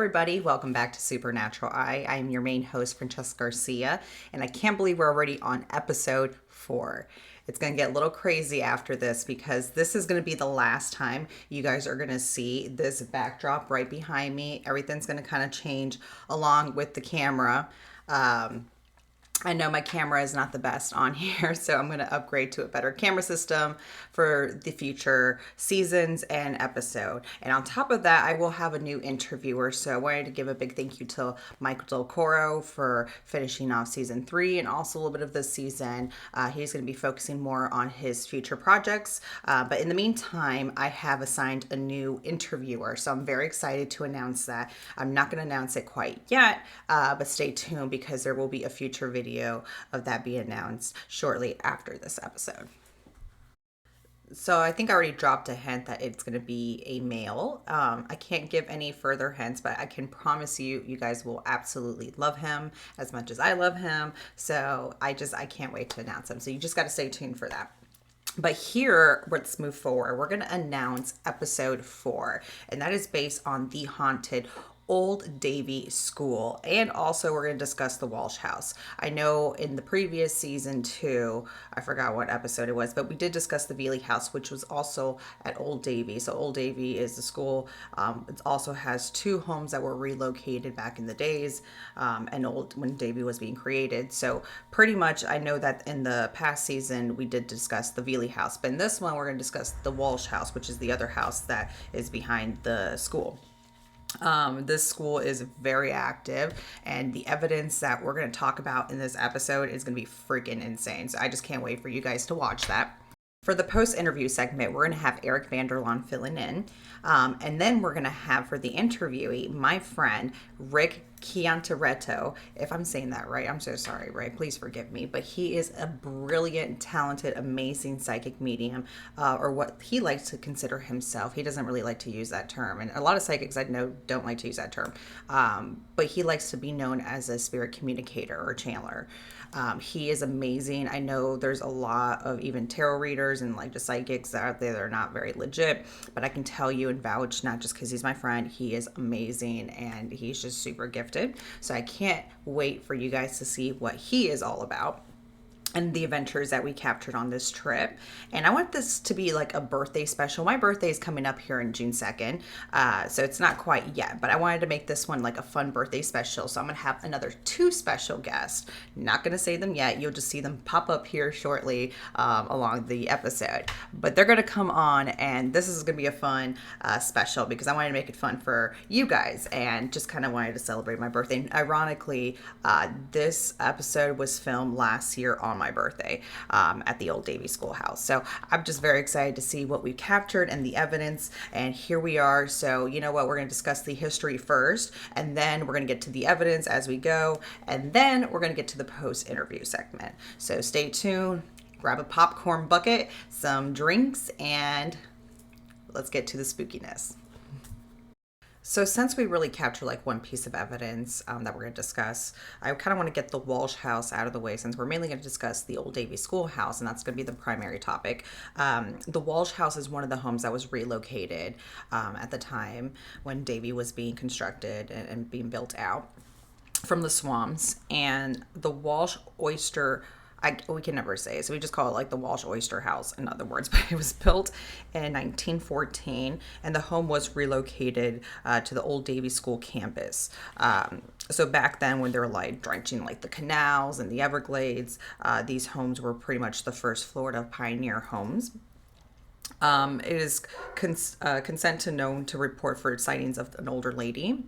everybody. Welcome back to Supernatural Eye. I am your main host, Francesca Garcia, and I can't believe we're already on episode 4. It's going to get a little crazy after this because this is going to be the last time you guys are going to see this backdrop right behind me. Everything's going to kind of change along with the camera. I know my camera is not the best on here, so I'm going to upgrade to a better camera system for the future seasons and episode. And on top of that, I will have a new interviewer. So I wanted to give a big thank you to Michael Del Coro for finishing off season 3 and also a little bit of this season. He's going to be focusing more on his future projects. But in the meantime, I have assigned a new interviewer. So I'm very excited to announce that. I'm not going to announce it quite yet, but stay tuned because there will be a future video of that be announced shortly after this episode. So I think I already dropped a hint that it's going to be a male. I can't give any further hints, but I can promise you, you guys will absolutely love him as much as I love him. So I can't wait to announce him. So you just got to stay tuned for that. But here, let's move forward. We're going to announce episode 4, and that is based on the haunted Old Davie School, and also we're going to discuss the Walsh house. I know in the previous season 2, I forgot what episode it was, but we did discuss the Veely house, which was also at Old Davie. So Old Davie is the school. It also has 2 homes that were relocated back in the days, and when Davie was being created. So pretty much I know that in the past season we did discuss the Veely house, but in this one we're going to discuss the Walsh house, which is the other house that is behind the school. This school is very active, and the evidence that we're going to talk about in this episode is going to be freaking insane. So I just can't wait for you guys to watch that. For the post-interview segment, we're going to have Eric Vanderlaan filling in. And then we're going to have, for the interviewee, my friend, Rick Chiantaretto. If I'm saying that right, I'm so sorry, Rick. Please forgive me. But he is a brilliant, talented, amazing psychic medium, or what he likes to consider himself. He doesn't really like to use that term. And a lot of psychics I know don't like to use that term. But he likes to be known as a spirit communicator or channeler. He is amazing. I know there's a lot of even tarot readers and like just psychics out there that are not very legit, but I can tell you and vouch, not just because he's my friend, he is amazing and he's just super gifted. So I can't wait for you guys to see what he is all about and the adventures that we captured on this trip. And I want this to be like a birthday special. My birthday is coming up here in June 2nd, so it's not quite yet, but I wanted to make this one like a fun birthday special. So I'm gonna have another 2 special guests. Not gonna say them yet. You'll just see them pop up here shortly along the episode. But they're gonna come on, and this is gonna be a fun special because I wanted to make it fun for you guys and just kind of wanted to celebrate my birthday. And ironically, this episode was filmed last year on my birthday at the Old Davie schoolhouse. So I'm just very excited to see what we captured and the evidence, and here we are. So you know what, we're going to discuss the history first, and then we're going to get to the evidence as we go, and then we're going to get to the post-interview segment. So stay tuned, grab a popcorn bucket, some drinks, and let's get to the spookiness. So since we really captured like one piece of evidence that we're going to discuss, I kind of want to get the Walsh house out of the way since we're mainly going to discuss the Old Davie schoolhouse, and that's going to be the primary topic. The Walsh house is one of the homes that was relocated at the time when Davie was being constructed and being built out from the swamps, and the Walsh oyster, we can never say it, so we just call it like the Walsh Oyster House, in other words. But it was built in 1914, and the home was relocated to the Old Davie School campus. So back then, when they were like drenching like the canals and the Everglades, these homes were pretty much the first Florida pioneer homes. It is consent to known to report for sightings of an older lady.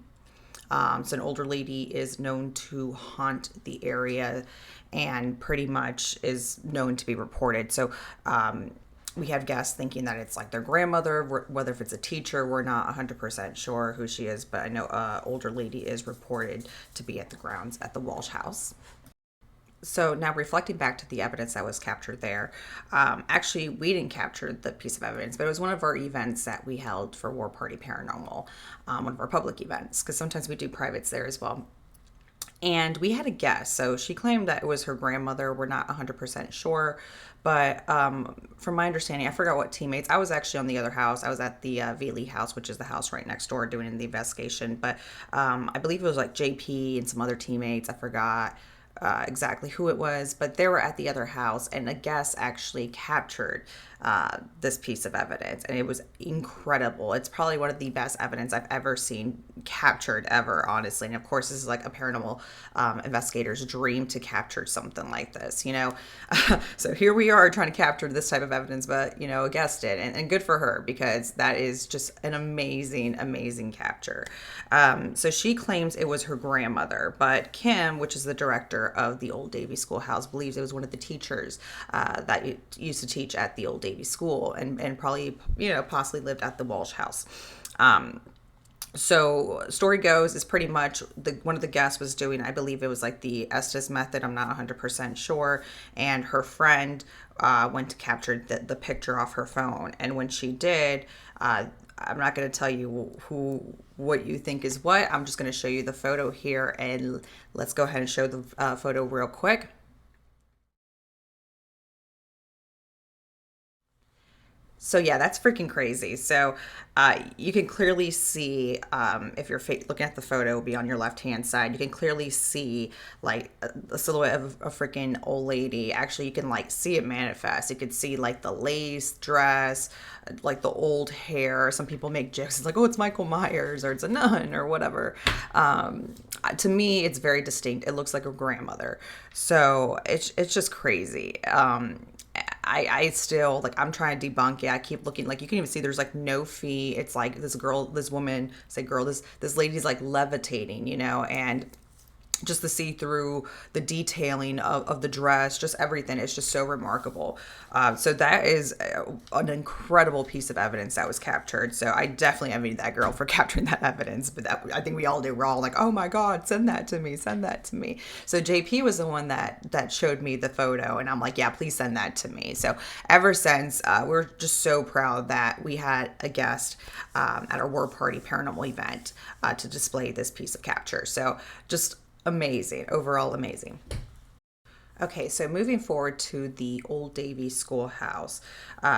So an older lady is known to haunt the area and pretty much is known to be reported. So we have guests thinking that it's like their grandmother, whether if it's a teacher, we're not 100% sure who she is, but I know an older lady is reported to be at the grounds at the Walsh house. So now reflecting back to the evidence that was captured there, actually we didn't capture the piece of evidence, but it was one of our events that we held for War Party Paranormal, one of our public events, because sometimes we do privates there as well. And we had a guess. So she claimed that it was her grandmother. We're not 100% sure. But from my understanding, I forgot what teammates. I was actually on the other house. I was at the Veely house, which is the house right next door, doing the investigation. But I believe it was like JP and some other teammates. I forgot exactly who it was, but they were at the other house, and a guest actually captured this piece of evidence, and it was incredible. It's probably one of the best evidence I've ever seen captured ever, honestly. And of course, this is like a paranormal investigator's dream to capture something like this, you know. So here we are trying to capture this type of evidence, but you know, a guest did, and good for her, because that is just an amazing capture. So she claims it was her grandmother, but Kim, which is the director of the old Davie schoolhouse, believes it was one of the teachers that used to teach at the old Davie school, and probably, you know, possibly lived at the Walsh house. So story goes is pretty much one of the guests was doing, I believe it was like the Estes method, I'm not 100% sure, and her friend went to capture the picture off her phone. And when she did, I'm not going to tell you what you think is what. I'm just going to show you the photo here, and let's go ahead and show the photo real quick. So yeah, that's freaking crazy. So you can clearly see, if you're looking at the photo, it'll be on your left-hand side. You can clearly see like a silhouette of a freaking old lady. Actually, you can like see it manifest. You can see like the lace dress, like the old hair. Some people make jokes. It's like, oh, it's Michael Myers, or it's a nun, or whatever. To me, it's very distinct. It looks like a grandmother. So it's just crazy. I still, like, I'm trying to debunk it. I keep looking, like, you can even see there's like no fee. It's like this lady's like levitating, you know, and just the see-through, the detailing of the dress, just everything. It's just so remarkable. So that is an incredible piece of evidence that was captured. So I definitely envy that girl for capturing that evidence. But I think we all do. We're all like, oh my God, send that to me. Send that to me. So JP was the one that showed me the photo. And I'm like, yeah, please send that to me. So ever since, we're just so proud that we had a guest at our War Party paranormal event to display this piece of capture. So just amazing, overall amazing. Okay, so moving forward to the old Davie schoolhouse.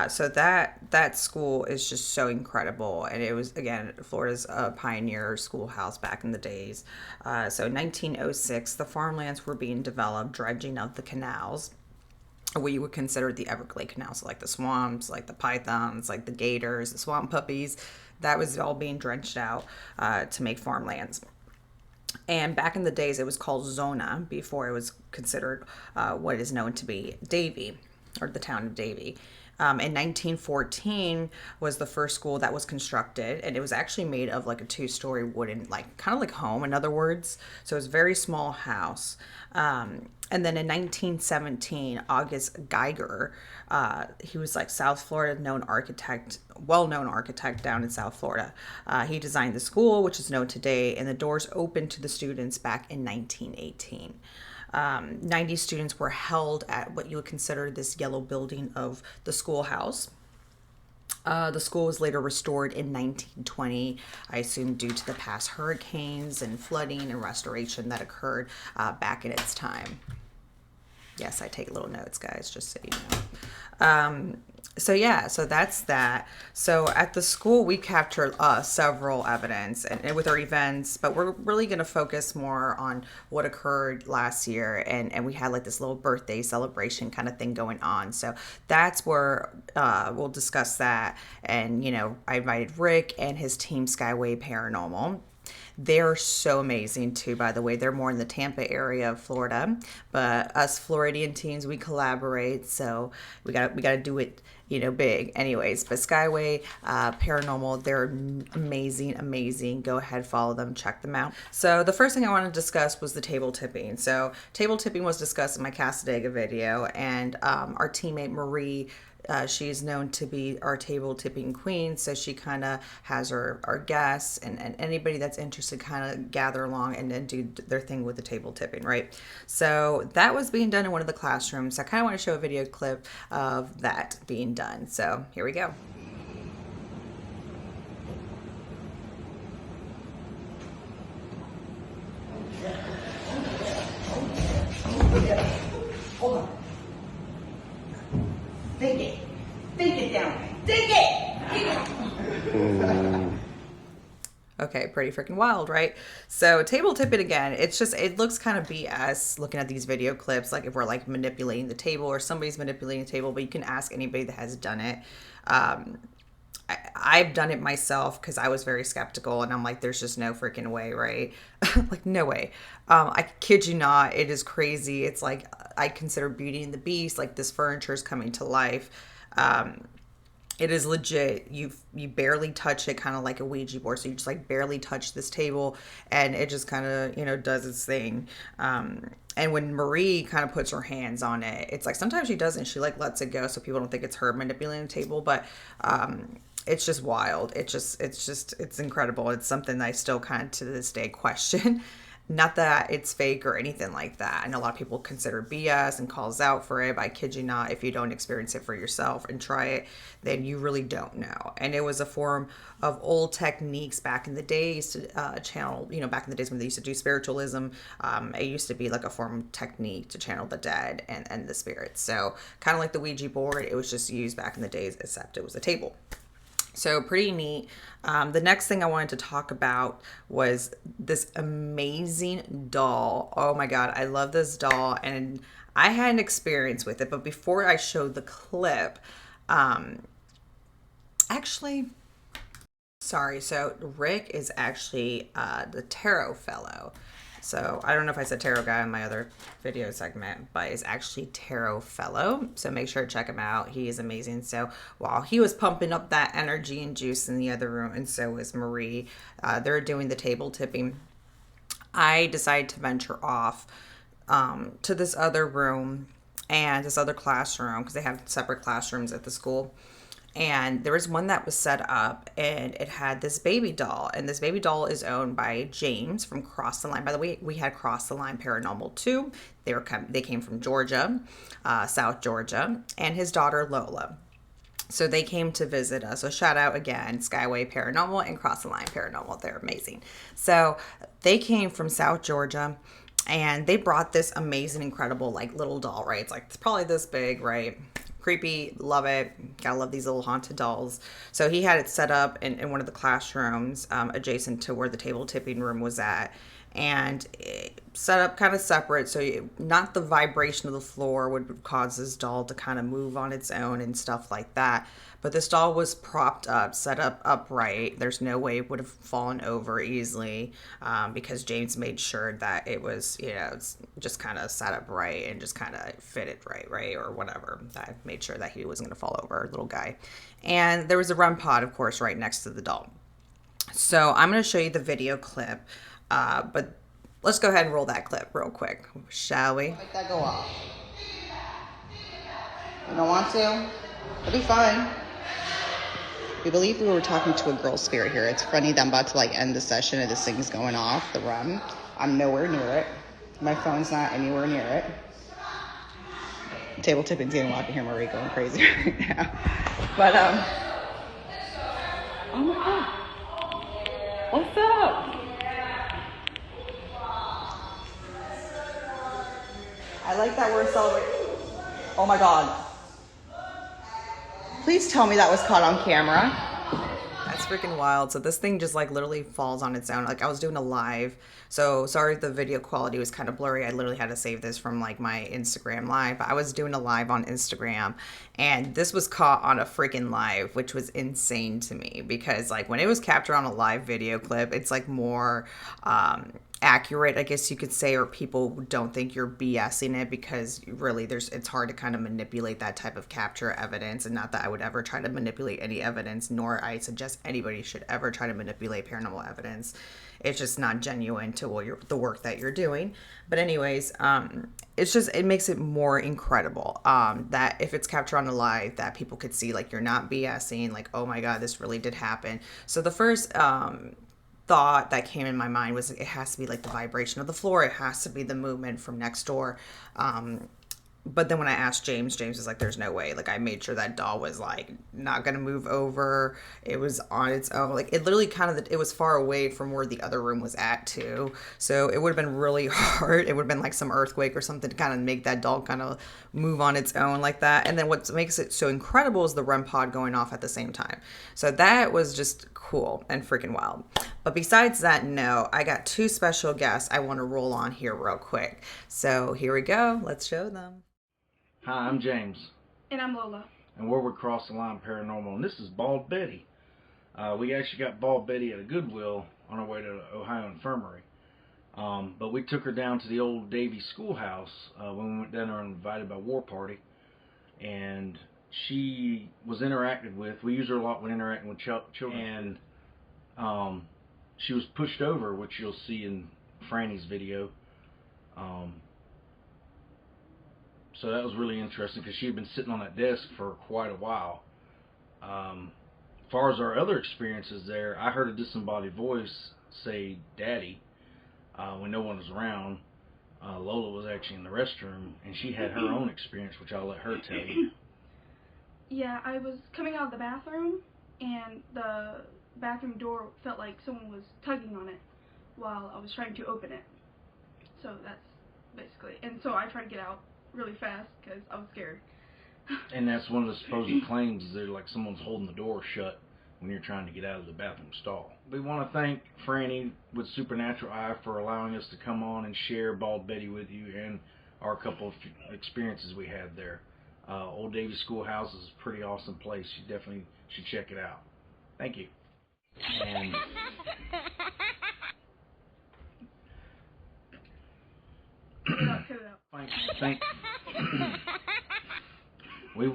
So that school is just so incredible, and it was, again, Florida's pioneer schoolhouse back in the days. So in 1906, the farmlands were being developed, dredging of the canals, what you would consider the Everglade canals, so like the swamps, like the pythons, like the gators, the swamp puppies. That was all being drenched out to make farmlands. And back in the days, it was called Zona before it was considered what is known to be Davie, or the town of Davie. In 1914 was the first school that was constructed, and it was actually made of like a two-story wooden, like kind of like home, in other words. So it was a very small house. And then in 1917, August Geiger, he was like South Florida well-known architect down in South Florida. He designed the school, which is known today, and the doors opened to the students back in 1918. 90 students were held at what you would consider this yellow building of the schoolhouse. The school was later restored in 1920, I assume due to the past hurricanes and flooding and restoration that occurred back in its time. Yes, I take little notes, guys, just so you know. So yeah, so that's that. So at the school, we captured several evidence and with our events, but we're really going to focus more on what occurred last year. And we had like this little birthday celebration kind of thing going on. So that's where we'll discuss that. And, you know, I invited Rick and his team, Skyway Paranormal. They're so amazing too, by the way. They're more in the Tampa area of Florida, but us Floridian teams, we collaborate, so we got to do it, you know, big. Anyways, but Skyway Paranormal, they're amazing. Go ahead, follow them, check them out. So the first thing I want to discuss was the table tipping. So table tipping was discussed in my Casadega video, and our teammate Marie, she's known to be our table tipping queen, so she kind of has our guests and anybody that's interested kind of gather along and then do their thing with the table tipping, right? So that was being done in one of the classrooms. So I kind of want to show a video clip of that being done. So here we go. Okay, pretty freaking wild, right? So table tipping again, it looks kind of BS looking at these video clips, like if we're like manipulating the table or somebody's manipulating the table, but you can ask anybody that has done it. I've done it myself because I was very skeptical, and I'm like, there's just no freaking way, right? Like, no way. I kid you not, it is crazy. It's like I consider Beauty and the Beast, like this furniture is coming to life. It is legit. You barely touch it, kind of like a Ouija board. So you just like barely touch this table, and it just kind of does its thing. And when Marie kind of puts her hands on it, it's like sometimes she doesn't. She like lets it go, so people don't think it's her manipulating the table. But it's just wild. It's incredible. It's something that I still kind of to this day question. Not that it's fake or anything like that. I know a lot of people consider BS and calls out for it, but I kid you not, if you don't experience it for yourself and try it, then you really don't know. And it was a form of old techniques back in the days to channel, back in the days when they used to do spiritualism. It used to be like a form of technique to channel the dead and the spirits. So kind of like the Ouija board, it was just used back in the days, except it was a table. So pretty neat. The next thing I wanted to talk about was this amazing doll. Oh my God, I love this doll, and I had an experience with it. But before I showed the clip, so Rick is actually the tarot fellow. So I don't know if I said tarot guy in my other video segment, but is actually tarot fellow. So make sure to check him out. He is amazing. So while he was pumping up that energy and juice in the other room, and so was Marie, they're doing the table tipping. I decided to venture off to this other room and this other classroom, because they have separate classrooms at the school. And there was one that was set up, and it had this baby doll. And this baby doll is owned by James from Cross the Line. By the way, we had Cross the Line Paranormal too. They came from Georgia, South Georgia, and his daughter Lola. So they came to visit us. So shout out again, Skyway Paranormal and Cross the Line Paranormal. They're amazing. So they came from South Georgia, and they brought this amazing, incredible, like little doll, right? It's probably this big, right? Creepy, love it. Gotta love these little haunted dolls. So he had it set up in one of the classrooms adjacent to where the table tipping room was at, and set up kind of separate, so not the vibration of the floor would cause this doll to kind of move on its own and stuff like that. But this doll was propped up, set up upright. There's no way it would have fallen over easily, because James made sure that it was, it's just kind of sat up right and just kind of fitted right, or whatever. I made sure that he wasn't going to fall over, little guy. And there was a REM pod, of course, right next to the doll. So I'm going to show you the video clip, but let's go ahead and roll that clip real quick, shall we? Let that go off. You don't want to? It'll be fine. We believe we were talking to a girl spirit here. It's Franny. I'm about to end the session, and this thing's going off, the REM. I'm nowhere near it. My phone's not anywhere near it. Table tipping's getting loud. I can hear Marie going crazy right now. But, oh my God. What's up? I like that we're celebrating. Oh my God. Please tell me that was caught on camera. That's freaking wild. So this thing just literally falls on its own. I was doing a live, so sorry if the video quality was kind of blurry. I literally had to save this from my Instagram live. I was doing a live on Instagram, and this was caught on a freaking live, which was insane to me, because when it was captured on a live video clip, it's more accurate, I guess you could say, or people don't think you're BSing it, because really it's hard to kind of manipulate that type of capture evidence. And not that I would ever try to manipulate any evidence, nor I suggest anybody should ever try to manipulate paranormal evidence. It's just not genuine to the work that you're doing. But anyways, it makes it more incredible that if it's captured on a live, that people could see you're not BSing, oh my God, this really did happen. So the first thought that came in my mind was it has to be the vibration of the floor. It has to be the movement from next door. But then when I asked James was like, there's no way. I made sure that doll was not going to move over. It was on its own. It literally it was far away from where the other room was at too. So it would have been really hard. It would have been some earthquake or something to kind of make that doll kind of move on its own like that. And then what makes it so incredible is the REM pod going off at the same time. So that was just cool and freaking wild. But besides that, no, I got two special guests I want to roll on here real quick. So here we go. Let's show them. Hi, I'm James. And I'm Lola. And we're with Cross the Line Paranormal, and this is Bald Betty. We actually got Bald Betty at a Goodwill on our way to the Ohio Infirmary. But we took her down to the old Davie schoolhouse when we went down there and invited by War Party. And she was interacted with. We use her a lot when interacting with children. And she was pushed over, which you'll see in Franny's video. So that was really interesting because she had been sitting on that desk for quite a while. As far as our other experiences there, I heard a disembodied voice say "Daddy" when no one was around. Lola was actually in the restroom, and she had her own experience, which I'll let her tell you. Yeah, I was coming out of the bathroom, and the bathroom door felt like someone was tugging on it while I was trying to open it. So that's basically, and so I tried to get out really fast because I was scared. And that's one of the supposed claims, is they're like someone's holding the door shut when you're trying to get out of the bathroom stall. We want to thank Franny with Supernatural Eye for allowing us to come on and share Bald Betty with you and our couple of experiences we had there. Old Davie Schoolhouse is a pretty awesome place. You definitely should check it out. Thank you. And Cut it out. thank we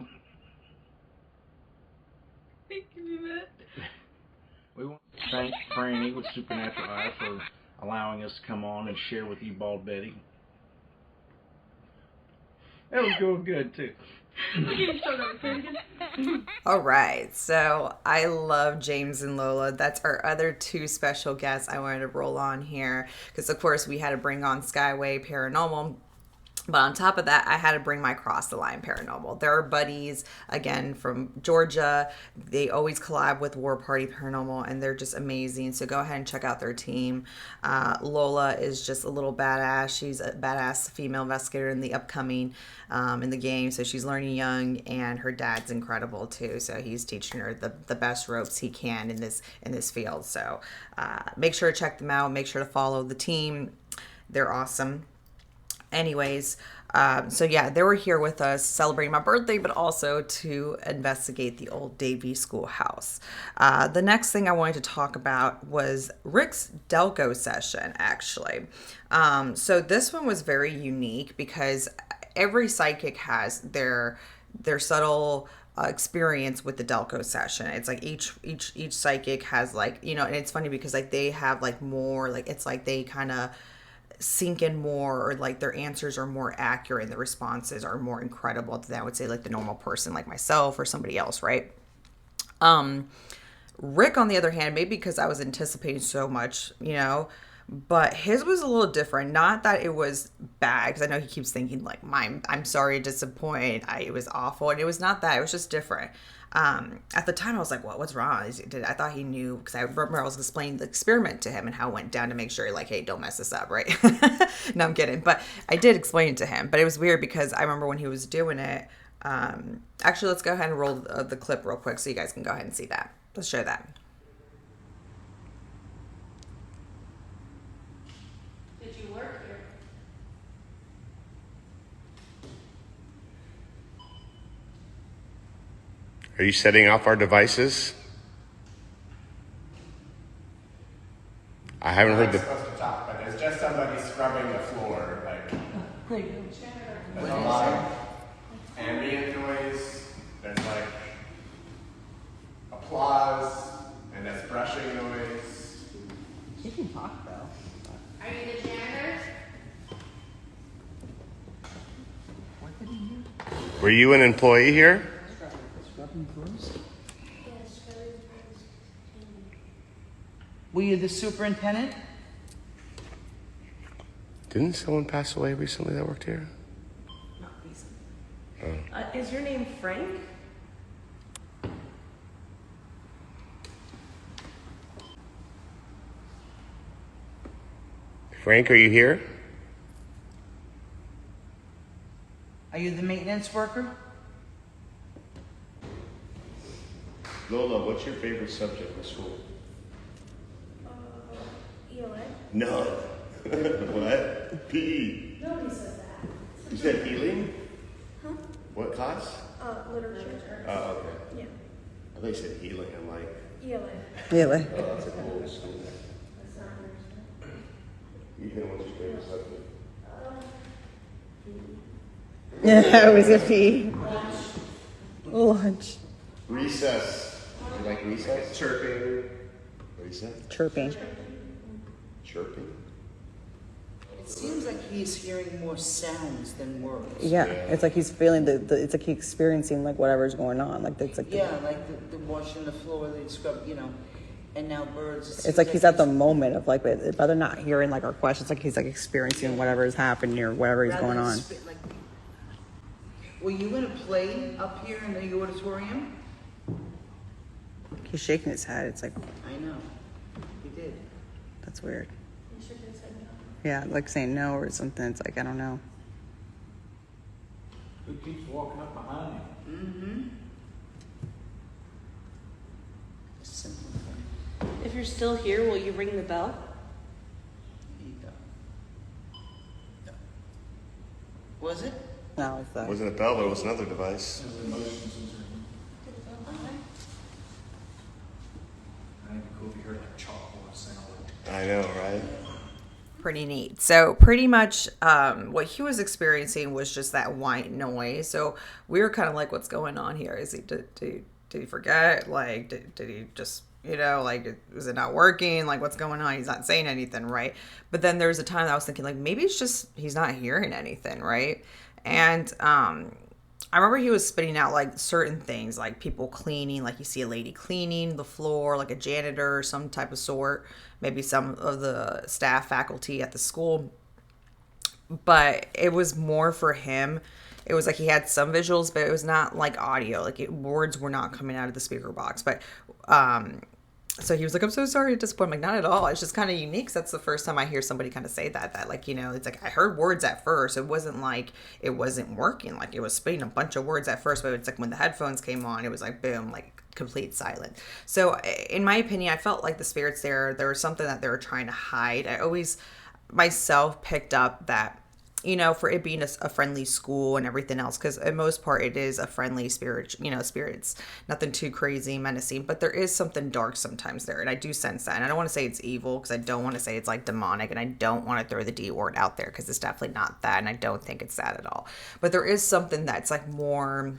want to thank Franny with Supernatural Eye for allowing us to come on and share with you Bald Betty. That was going good too. All right, so I love James and Lola. That's our other two special guests I wanted to roll on here because, of course, we had to bring on Skyway Paranormal. But on top of that, I had to bring my Cross the Line Paranormal. They're buddies, again, from Georgia. They always collab with War Party Paranormal, and they're just amazing. So go ahead and check out their team. Lola is just a little badass. She's a badass female investigator in the upcoming, in the game. So she's learning young, and her dad's incredible, too. So he's teaching her the best ropes he can in this field. So make sure to check them out. Make sure to follow the team. They're awesome. Anyways, so yeah, they were here with us celebrating my birthday, but also to investigate the old Davie schoolhouse. The next thing I wanted to talk about was Rick's Delco session, actually. So this one was very unique because every psychic has their subtle experience with the Delco session. It's like each psychic has, like, you know, and it's funny because like they have like more, like it's like they kind of sink in more, or like their answers are more accurate and the responses are more incredible than I would say like the normal person like myself or somebody else, right? Rick, on the other hand, maybe because I was anticipating so much, you know, but his was a little different. Not that it was bad, because I know he keeps thinking like, I'm sorry to disappoint, it was awful, and it was not that. It was just different. At the time I was like, what's wrong? I thought he knew, because I remember I was explaining the experiment to him and how it went down to make sure, like, hey, don't mess this up, right? No, I'm kidding. But I did explain it to him. But it was weird because I remember when he was doing it. Actually, let's go ahead and roll the clip real quick so you guys can go ahead and see that. Let's show that. Did you work here? Are you setting off our devices? I haven't heard the. I'm supposed to talk, but there's just somebody scrubbing the floor. Like, there's a lot of ambient noise. There's like applause, and there's brushing noise. You can talk though. Are you the janitor? Were you an employee here? Were you the superintendent? Didn't someone pass away recently that worked here? Not recently. Is your name Frank? Frank, are you here? Are you the maintenance worker? Lola, what's your favorite subject in school? ELA? None. What? PE. Nobody says that. You said healing? Huh? What class? Literature. Oh, okay. Yeah. I thought you said healing. I'm like, ELA. Really? oh, that's a cool school. You can what's your favorite subject? Yeah, it was a fee. Lunch. Recess. You like recess? Chirping. Recess? Chirping. Chirping? It seems like he's hearing more sounds than words. Yeah, it's like he's feeling it's like he's experiencing like whatever's going on. Like it's like Yeah, like the washing the floor, they scrub, and now birds. it's like he's at the moment of like rather not hearing like our questions, like he's like experiencing whatever is happening or whatever is going on. Were you going to play up here in the auditorium? He's shaking his head. It's like, I know. He did. that's weird. You should have said no. Yeah, like saying no or something. It's like, I don't know. Who keeps walking up behind you? Mm-hmm. Simple thing. If you're still here, will you ring the bell? There you go. Was it? No, it's It wasn't a bell, but it was another device. I think it'd be cool if you heard like chalkboard sound. I know, right? pretty neat. So pretty much what he was experiencing was just that white noise. So we were kind of like, what's going on here? Is he did he forget? Like did he just like, is it not working? Like, what's going on? He's not saying anything, right? But then there was a time that I was thinking, like, maybe it's just he's not hearing anything, right? And I remember he was spitting out like certain things, like people cleaning, like you see a lady cleaning the floor, like a janitor or some type of sort, maybe some of the staff faculty at the school. But it was more for him. It was like he had some visuals, but it was not like audio. Like words were not coming out of the speaker box. But so he was like, I'm so sorry to disappoint. I'm like, not at all. It's just kind of unique. 'Cause that's the first time I hear somebody kind of say that like, it's like I heard words at first. It wasn't like it wasn't working. Like it was spitting a bunch of words at first, but it's like when the headphones came on, it was like, boom, like complete silence. So in my opinion, I felt like the spirits there was something that they were trying to hide. I always myself picked up that, for it being a friendly school and everything else, because in most part it is a friendly spirit, spirits, nothing too crazy, menacing, but there is something dark sometimes there. And I do sense that. And I don't want to say it's evil, because I don't want to say it's like demonic, and I don't want to throw the D word out there, because it's definitely not that. And I don't think it's that at all. But there is something that's like more,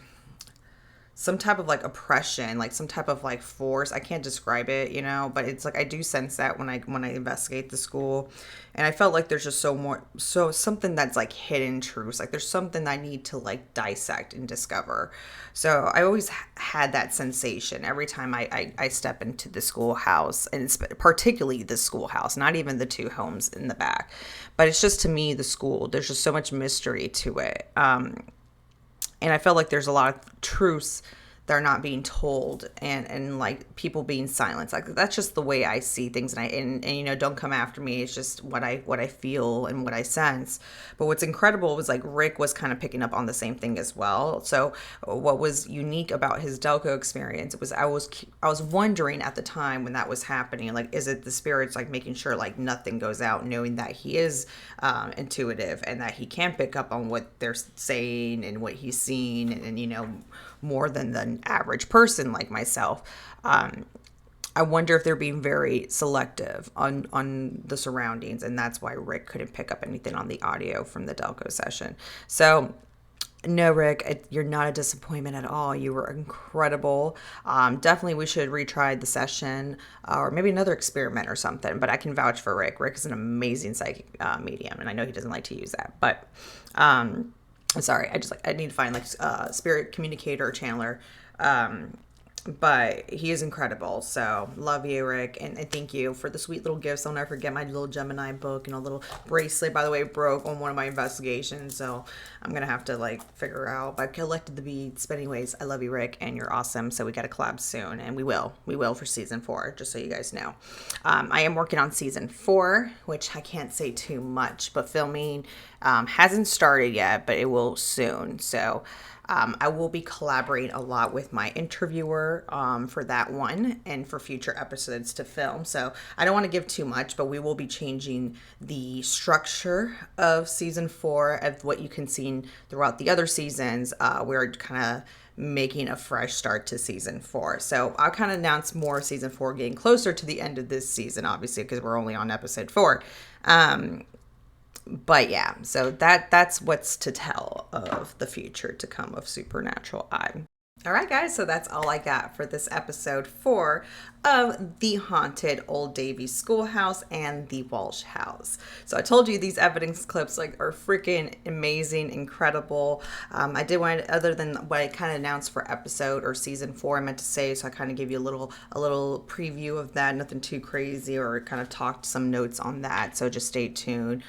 some type of like oppression, like some type of like force. I can't describe it, but it's like I do sense that when I investigate the school. And I felt like there's just so something that's like hidden truths. Like there's something I need to like dissect and discover. So I always had that sensation every time I step into the schoolhouse, and particularly the schoolhouse, not even the two homes in the back, but it's just, to me, the school. There's just so much mystery to it. And I felt like there's a lot of truths that are not being told, and like people being silenced. Like that's just the way I see things. And don't come after me. It's just what I feel and what I sense. But what's incredible was like Rick was kind of picking up on the same thing as well. So what was unique about his Delco experience was I was wondering at the time when that was happening, like, is it the spirits like making sure like nothing goes out, knowing that he is intuitive and that he can pick up on what they're saying and what he's seeing, and more than the average person like myself. I wonder if they're being very selective on the surroundings, and that's why Rick couldn't pick up anything on the audio from the Delco session. So no, Rick, you're not a disappointment at all. You were incredible. Definitely we should retry the session, or maybe another experiment or something, but I can vouch for Rick. Rick is an amazing psychic medium, and I know he doesn't like to use that, but I'm sorry. I need to find like spirit communicator or channeler. But he is incredible. So love you, Rick. And thank you for the sweet little gifts. I'll never forget my little Gemini book and a little bracelet. By the way, broke on one of my investigations. So I'm going to have to like figure out. But I collected the beads. But anyways, I love you, Rick. And you're awesome. So we got to collab soon. And we will for season 4, just so you guys know. I am working on season 4, which I can't say too much. But filming hasn't started yet, but it will soon. So I will be collaborating a lot with my interviewer for that one and for future episodes to film. So I don't want to give too much, but we will be changing the structure of season 4 of what you can see throughout the other seasons. We're kind of making a fresh start to season 4. So I'll kind of announce more season 4 getting closer to the end of this season, obviously, because we're only on episode 4. But yeah, so that's what's to tell of the future to come of Supernatural Eye. All right, guys, so that's all I got for this episode 4 of the haunted Old Davie schoolhouse and the Walsh house. So I told you these evidence clips are freaking amazing, incredible. I did one other than what I kind of announced for episode or season 4 I meant to say, so I kind of gave you a little preview of that, nothing too crazy, or kind of talked some notes on that. So just stay tuned.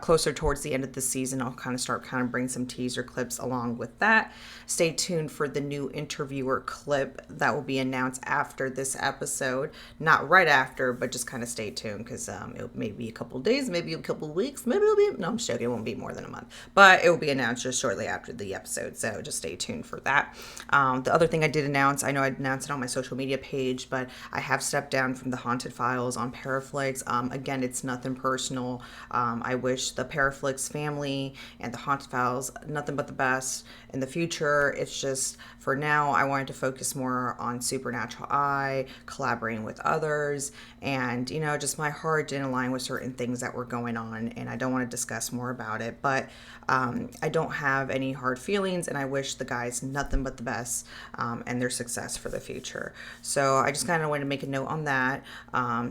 Closer towards the end of the season, I'll kind of bring some teaser clips along with that. Stay tuned for the new interviewer clip that will be announced after this episode. Not right after, but just kind of stay tuned, because it may be a couple of days, maybe a couple of weeks, maybe it'll be, no, I'm joking, it won't be more than a month, but it will be announced just shortly after the episode, so just stay tuned for that. The other thing I did announce, I know I announced it on my social media page, but I have stepped down from the Haunted Files on Paraflix. Again, it's nothing personal. I wish the Paraflix family and the Haunted Files nothing but the best in the future. It's just, for now, I wanted to focus more on Supernatural Eye, collaborating with others, and, just my heart didn't align with certain things that were going on, and I don't want to discuss more about it, but I don't have any hard feelings, and I wish the guys nothing but the best and their success for the future. So I just kind of wanted to make a note on that.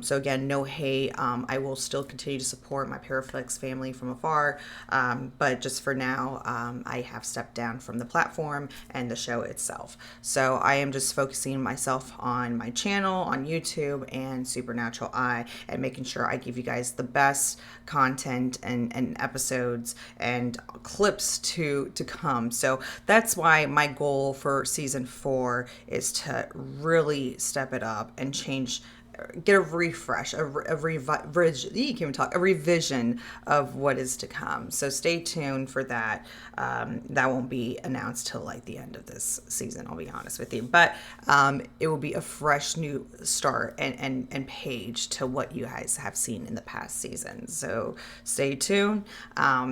So again, no hate. I will still continue to support my Paraflix family from afar, but just for now, I have stepped down from the platform and the show itself. So I am just focusing myself on my channel, on YouTube, and Supernatural Eye, and making sure I give you guys the best content and episodes and clips to come. So that's why my goal for season 4 is to really step it up and change, get a refresh, a revision of what is to come. So stay tuned for that. That won't be announced till the end of this season, I'll be honest with you. But it will be a fresh new start and page to what you guys have seen in the past season. So stay tuned.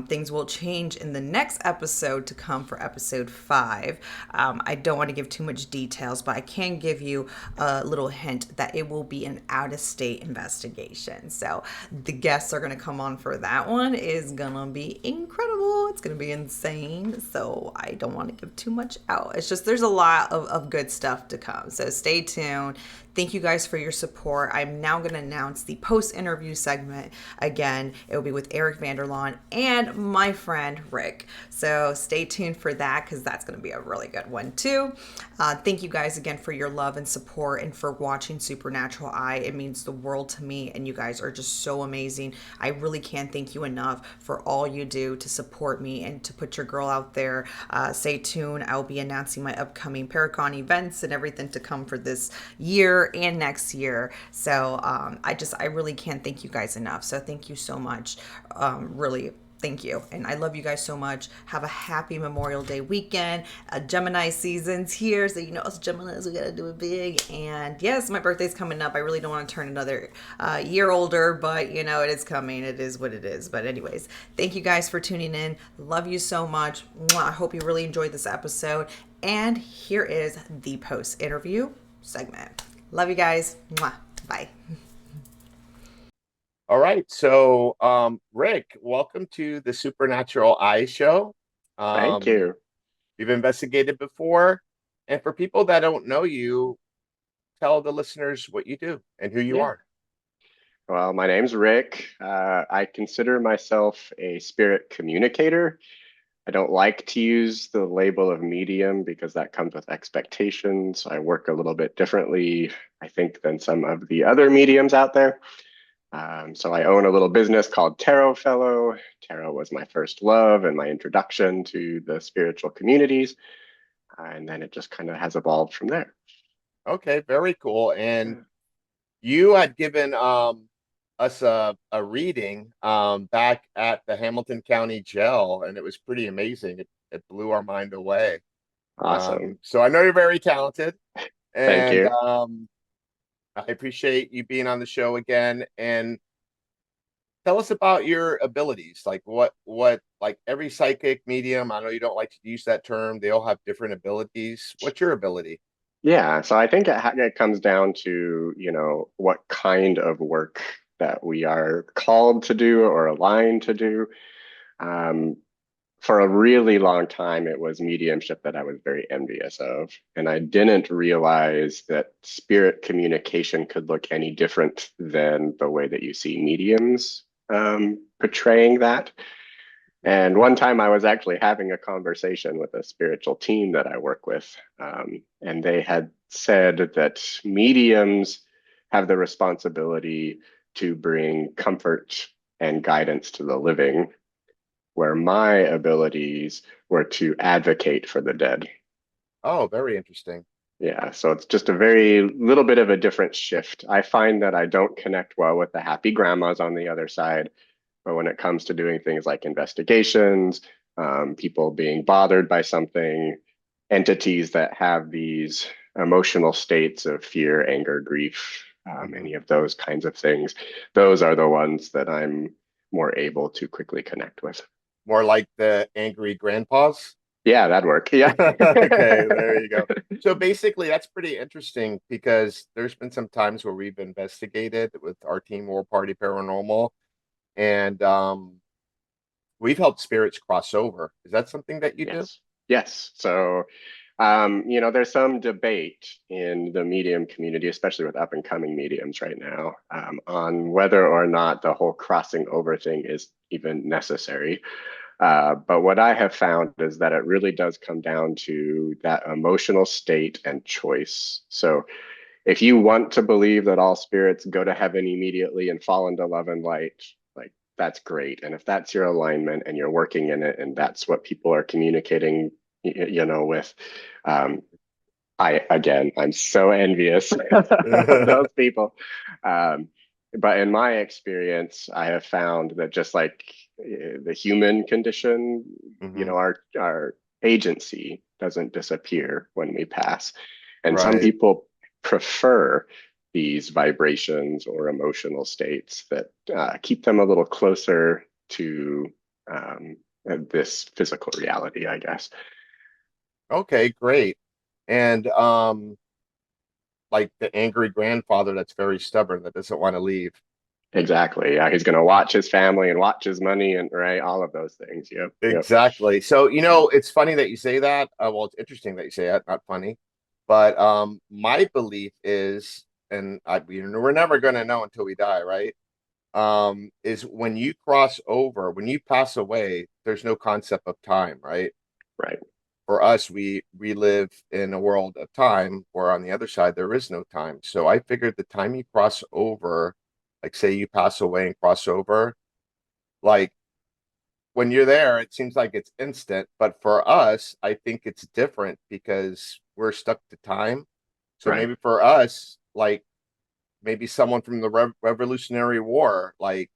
Things will change in the next episode to come for episode 5. I don't want to give too much details, but I can give you a little hint that it will be an out-of-state investigation. So the guests are going to come on for that one is going to be incredible. It's going to be insane. So I don't want to give too much out. It's just, there's a lot of good stuff to come. So stay tuned. Thank you guys for your support. I'm now going to announce the post-interview segment again. It will be with Eric Vanderlaan and my friend Rick. So stay tuned for that, because that's going to be a really good one too. Thank you guys again for your love and support and for watching Supernatural Eye. It means the world to me, and you guys are just so amazing. I really can't thank you enough for all you do to support me and to put your girl out there. Stay tuned. I will be announcing my upcoming Paracon events and everything to come for this year and next year. So I really can't thank you guys enough. So thank you so much. Really, thank you. And I love you guys so much. Have a happy Memorial Day weekend. Gemini season's here. So us Geminis, we got to do it big. And yes, my birthday's coming up. I really don't want to turn another year older, but it is coming. It is what it is. But anyways, thank you guys for tuning in. Love you so much. I hope you really enjoyed this episode. And here is the post-interview segment. Love you guys. Mwah. Bye. All right. So, Rick, welcome to the Supernatural Eye Show. Thank you. You've investigated before. And for people that don't know you, tell the listeners what you do and who you are. Well, my name's Rick. I consider myself a spirit communicator. I don't like to use the label of medium because that comes with expectations. I work a little bit differently, I think, than some of the other mediums out there. So I own a little business called Tarot Fellow. Tarot was my first love and my introduction to the spiritual communities. And then it just kind of has evolved from there. Okay, very cool. And you had given us a reading back at the Hamilton County Jail, and it was pretty amazing. It blew our mind away. Awesome. So I know you're very talented, Thank and you. I appreciate you being on the show again. And tell us about your abilities. Like like every psychic medium, I know you don't like to use that term. They all have different abilities. What's your ability? Yeah, so I think it comes down to, what kind of work that we are called to do or aligned to do. Um, for a really long time, it was mediumship that I was very envious of. And I didn't realize that spirit communication could look any different than the way that you see mediums portraying that. And one time I was actually having a conversation with a spiritual team that I work with, and they had said that mediums have the responsibility to bring comfort and guidance to the living, where my abilities were to advocate for the dead. Oh, very interesting. Yeah, so it's just a very little bit of a different shift. I find that I don't connect well with the happy grandmas on the other side. But when it comes to doing things like investigations, people being bothered by something, entities that have these emotional states of fear, anger, grief, any of those kinds of things, those are the ones that I'm more able to quickly connect with. More like the angry grandpas? Yeah, that'd work. Yeah. Okay, there you go. So basically, that's pretty interesting because there's been some times where we've investigated with our team, War Party Paranormal, and we've helped spirits cross over. Is that something that you do? Yes. So, there's some debate in the medium community, especially with up and coming mediums right now, on whether or not the whole crossing over thing is even necessary. But what I have found is that it really does come down to that emotional state and choice. So if you want to believe that all spirits go to heaven immediately and fall into love and light, like that's great. And if that's your alignment and you're working in it and that's what people are communicating, with, I'm so envious of those people. But in my experience, I have found that just like the human condition, our agency doesn't disappear when we pass. And some people prefer these vibrations or emotional states that keep them a little closer to this physical reality, I guess. Okay, great. And like the angry grandfather that's very stubborn that doesn't want to leave. Exactly. Yeah, he's going to watch his family and watch his money and all of those things. Yep. Exactly. So, it's funny that you say that. Well, it's interesting that you say that, not funny. But my belief is, and we're never going to know until we die, right? Is when you cross over, when you pass away, there's no concept of time, right? Right. For us, we live in a world of time where on the other side, there is no time. So I figured the time you cross over, like say you pass away and cross over, like when you're there, it seems like it's instant. But for us, I think it's different because we're stuck to time. So maybe for us, like maybe someone from the Revolutionary War, like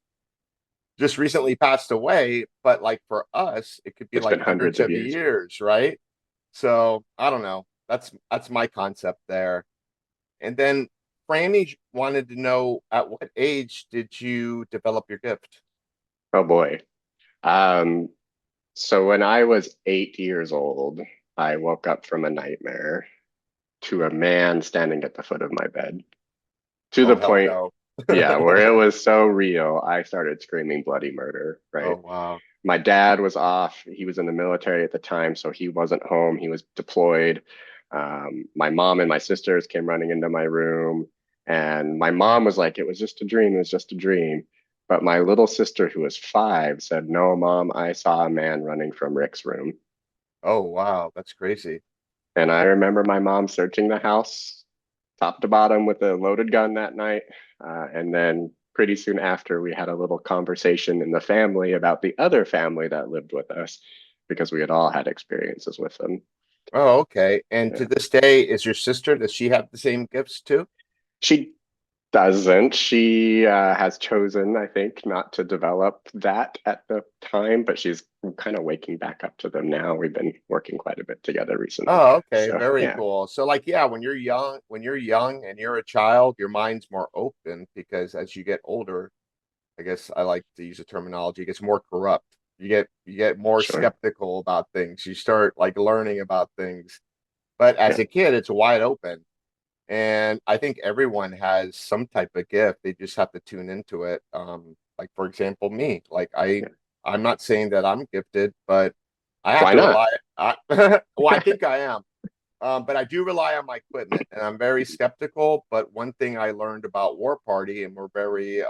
just recently passed away, but like for us, it could be it's like been hundreds of years, right? So I don't know. That's my concept there. And then Franny wanted to know, at what age did you develop your gift? Oh boy. So when I was 8 years old, I woke up from a nightmare to a man standing at the foot of my bed. To the point, no. Yeah, where it was so real, I started screaming bloody murder, right? Oh, wow. My dad was off. He was in the military at the time, so he wasn't home. He was deployed. My mom and my sisters came running into my room, and my mom was like, "It was just a dream. It was just a dream." But my little sister, who was 5, said, "No, Mom, I saw a man running from Rick's room." Oh, wow. That's crazy. And I remember my mom searching the house top to bottom with a loaded gun that night. And then pretty soon after, we had a little conversation in the family about the other family that lived with us because we had all had experiences with them. Oh, okay. And to this day, is your sister, does she have the same gifts too? She doesn't. She has chosen, I think, not to develop that at the time, but she's kind of waking back up to them now. We've been working quite a bit together recently. Oh, okay, So, very yeah. cool. So like, yeah, when you're young and you're a child, your mind's more open because as you get older, I guess I like to use the terminology, it gets more corrupt. You get more Sure. skeptical about things. You start like learning about things. But as Yeah. a kid, it's wide open. And I think everyone has some type of gift. They just have to tune into it. Like for example, me. Like Yeah. I'm not saying that I'm gifted, but I have Why to not? well, I think I am. But I do rely on my equipment, and I'm very skeptical. But one thing I learned about War Party, and we're very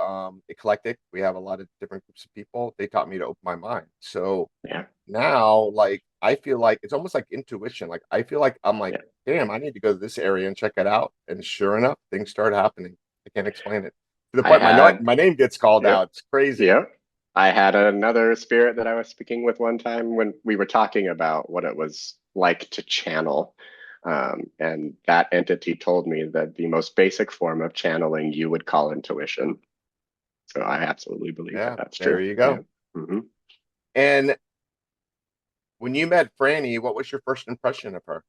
eclectic. We have a lot of different groups of people. They taught me to open my mind. So Yeah. now, like I feel like it's almost like intuition. Like I feel like I'm like, Yeah. damn, I need to go to this area and check it out. And sure enough, things start happening. I can't explain it. To the I point had, my name gets called yep, out. It's crazy. yep. I had another spirit that I was speaking with one time when we were talking about what it was like to channel. And that entity told me that the most basic form of channeling you would call intuition. So I absolutely believe that Yeah, that's there true. you Yeah. go. Hmm. And when you met Franny, what was your first impression of her?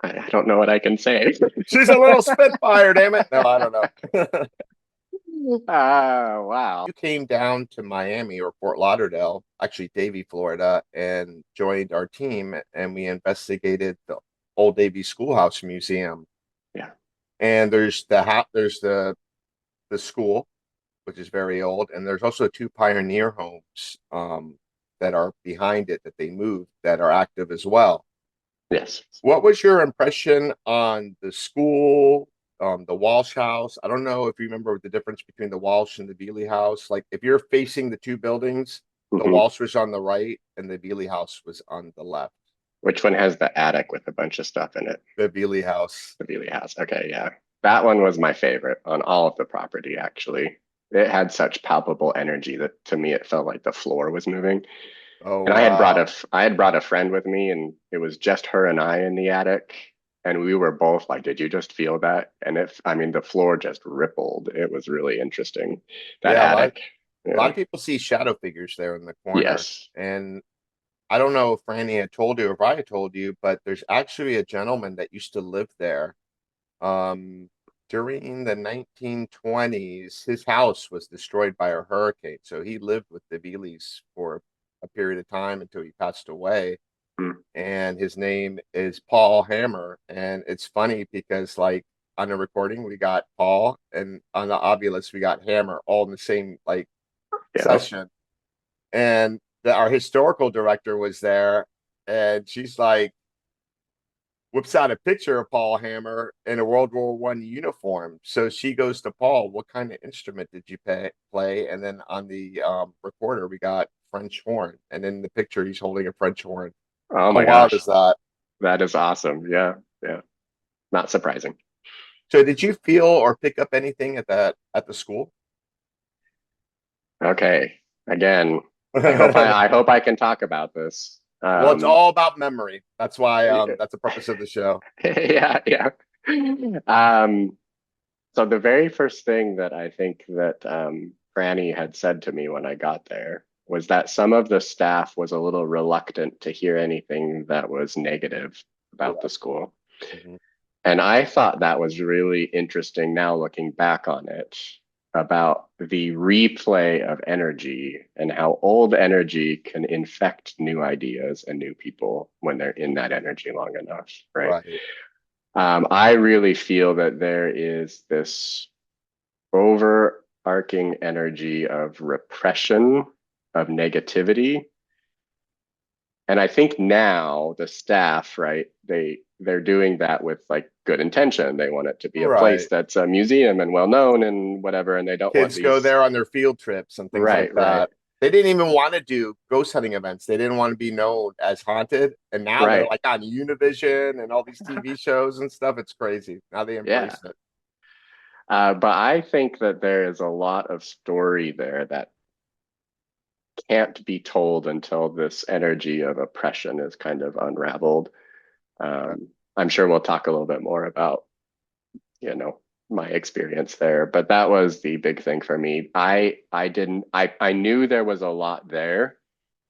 I don't know what I can say. She's a little spitfire, damn it. No, I don't know. Wow. You came down to Miami or Fort Lauderdale, actually Davie, Florida, and joined our team, and we investigated the old Davie Schoolhouse Museum. Yeah. And there's the school, which is very old, and there's also two pioneer homes that are behind it that they moved that are active as well. Yes. What was your impression on the school, the Walsh house? I don't know if you remember the difference between the Walsh and the Veely house. Like if you're facing the two buildings, the Hmm. Walsh was on the right and the Veely house was on the left. Which one has the attic with a bunch of stuff in it? The Veely house. The Bealey house. Okay, yeah. That one was my favorite on all of the property, actually. It had such palpable energy that to me it felt like the floor was moving. Oh And wow. I had brought a friend with me, and it was just her and I in the attic. And we were both like, did you just feel that? And I mean, the floor just rippled. It was really interesting. That Yeah, attic. a lot Yeah. of people see shadow figures there in the corner. Yes. And I don't know if Franny had told you or if I had told you, but there's actually a gentleman that used to live there. Um, During the 1920s, his house was destroyed by a hurricane. So he lived with the Veelys for a period of time until he passed away. Mm. And his name is Paul Hammer. And it's funny because, like, on the recording, we got Paul, and on the Obulus, we got Hammer all in the same, like, Yeah. session. And our historical director was there, and she's like, whips out a picture of Paul Hammer in a World War One uniform. So she goes to Paul, "What kind of instrument did you play?" And then on the recorder, we got French horn, and in the picture, he's holding a French horn. Oh How my wild is gosh. that? That is awesome. Yeah. Yeah. Not surprising. So, did you feel or pick up anything at the school? Okay. Again, Well, I hope I can talk about this. it's all about memory. That's why that's the purpose of the show. Yeah, yeah. Um, so the very first thing that I think that Franny had said to me when I got there was that some of the staff was a little reluctant to hear anything that was negative about the school. Mhm. And I thought that was really interesting now looking back on it about the replay of energy and how old energy can infect new ideas and new people when they're in that energy long enough, right? Right. I really feel that there is this overarching energy of repression, of negativity. And I think now the staff, right, they're doing that with like good intention. They want it to be a place Right. that's a museum and well known and whatever, and they don't want Kids go these. there on their field trips and things like Right, right, that. They didn't even want to do ghost hunting events. They didn't want to be known as haunted. And now they're right. like on Univision and all these TV shows and stuff. It's crazy. Now they Yeah. embrace it. But I think that there is a lot of story there that can't be told until this energy of oppression is kind of unraveled. I'm sure we'll talk a little bit more about you know, my experience there. But that was the big thing for me. I knew there was a lot there.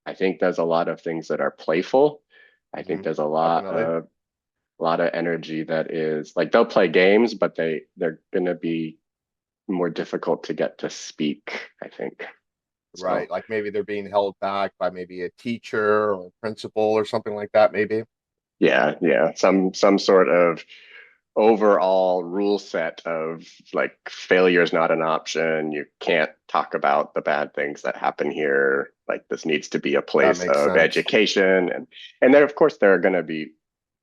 I think there's a lot of things that are playful. I think there's Definitely. a lot of energy that is like they'll play games, but they're gonna be more difficult to get to speak, I think. Right. So Like maybe they're being held back by maybe a teacher or principal or something like that, maybe. yeah, some sort of overall rule set of like failure is not an option. You can't talk about the bad things that happen here. Like this needs to be a That place makes of sense. education, and then of course there are going to be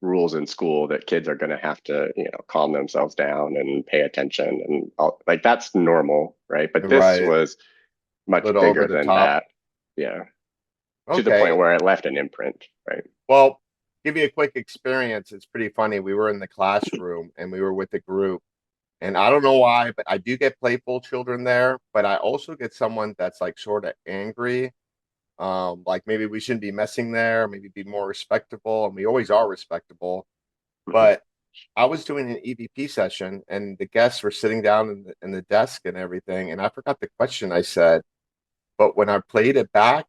rules in school that kids are going to have to, you know, calm themselves down and pay attention and all, like that's normal, right? But this Right. was A much little over bigger the than top. that. Yeah, to the point Okay. where it left an imprint, right? Well, give you a quick experience. It's pretty funny. We were in the classroom and we were with a group. And I don't know why, but I do get playful children there, but I also get someone that's like sort of angry. Like maybe we shouldn't be messing there, maybe be more respectable, and we always are respectable. Mhm. But I was doing an EVP session and the guests were sitting down in the desk and everything, and I forgot the question I said, but when I played it back,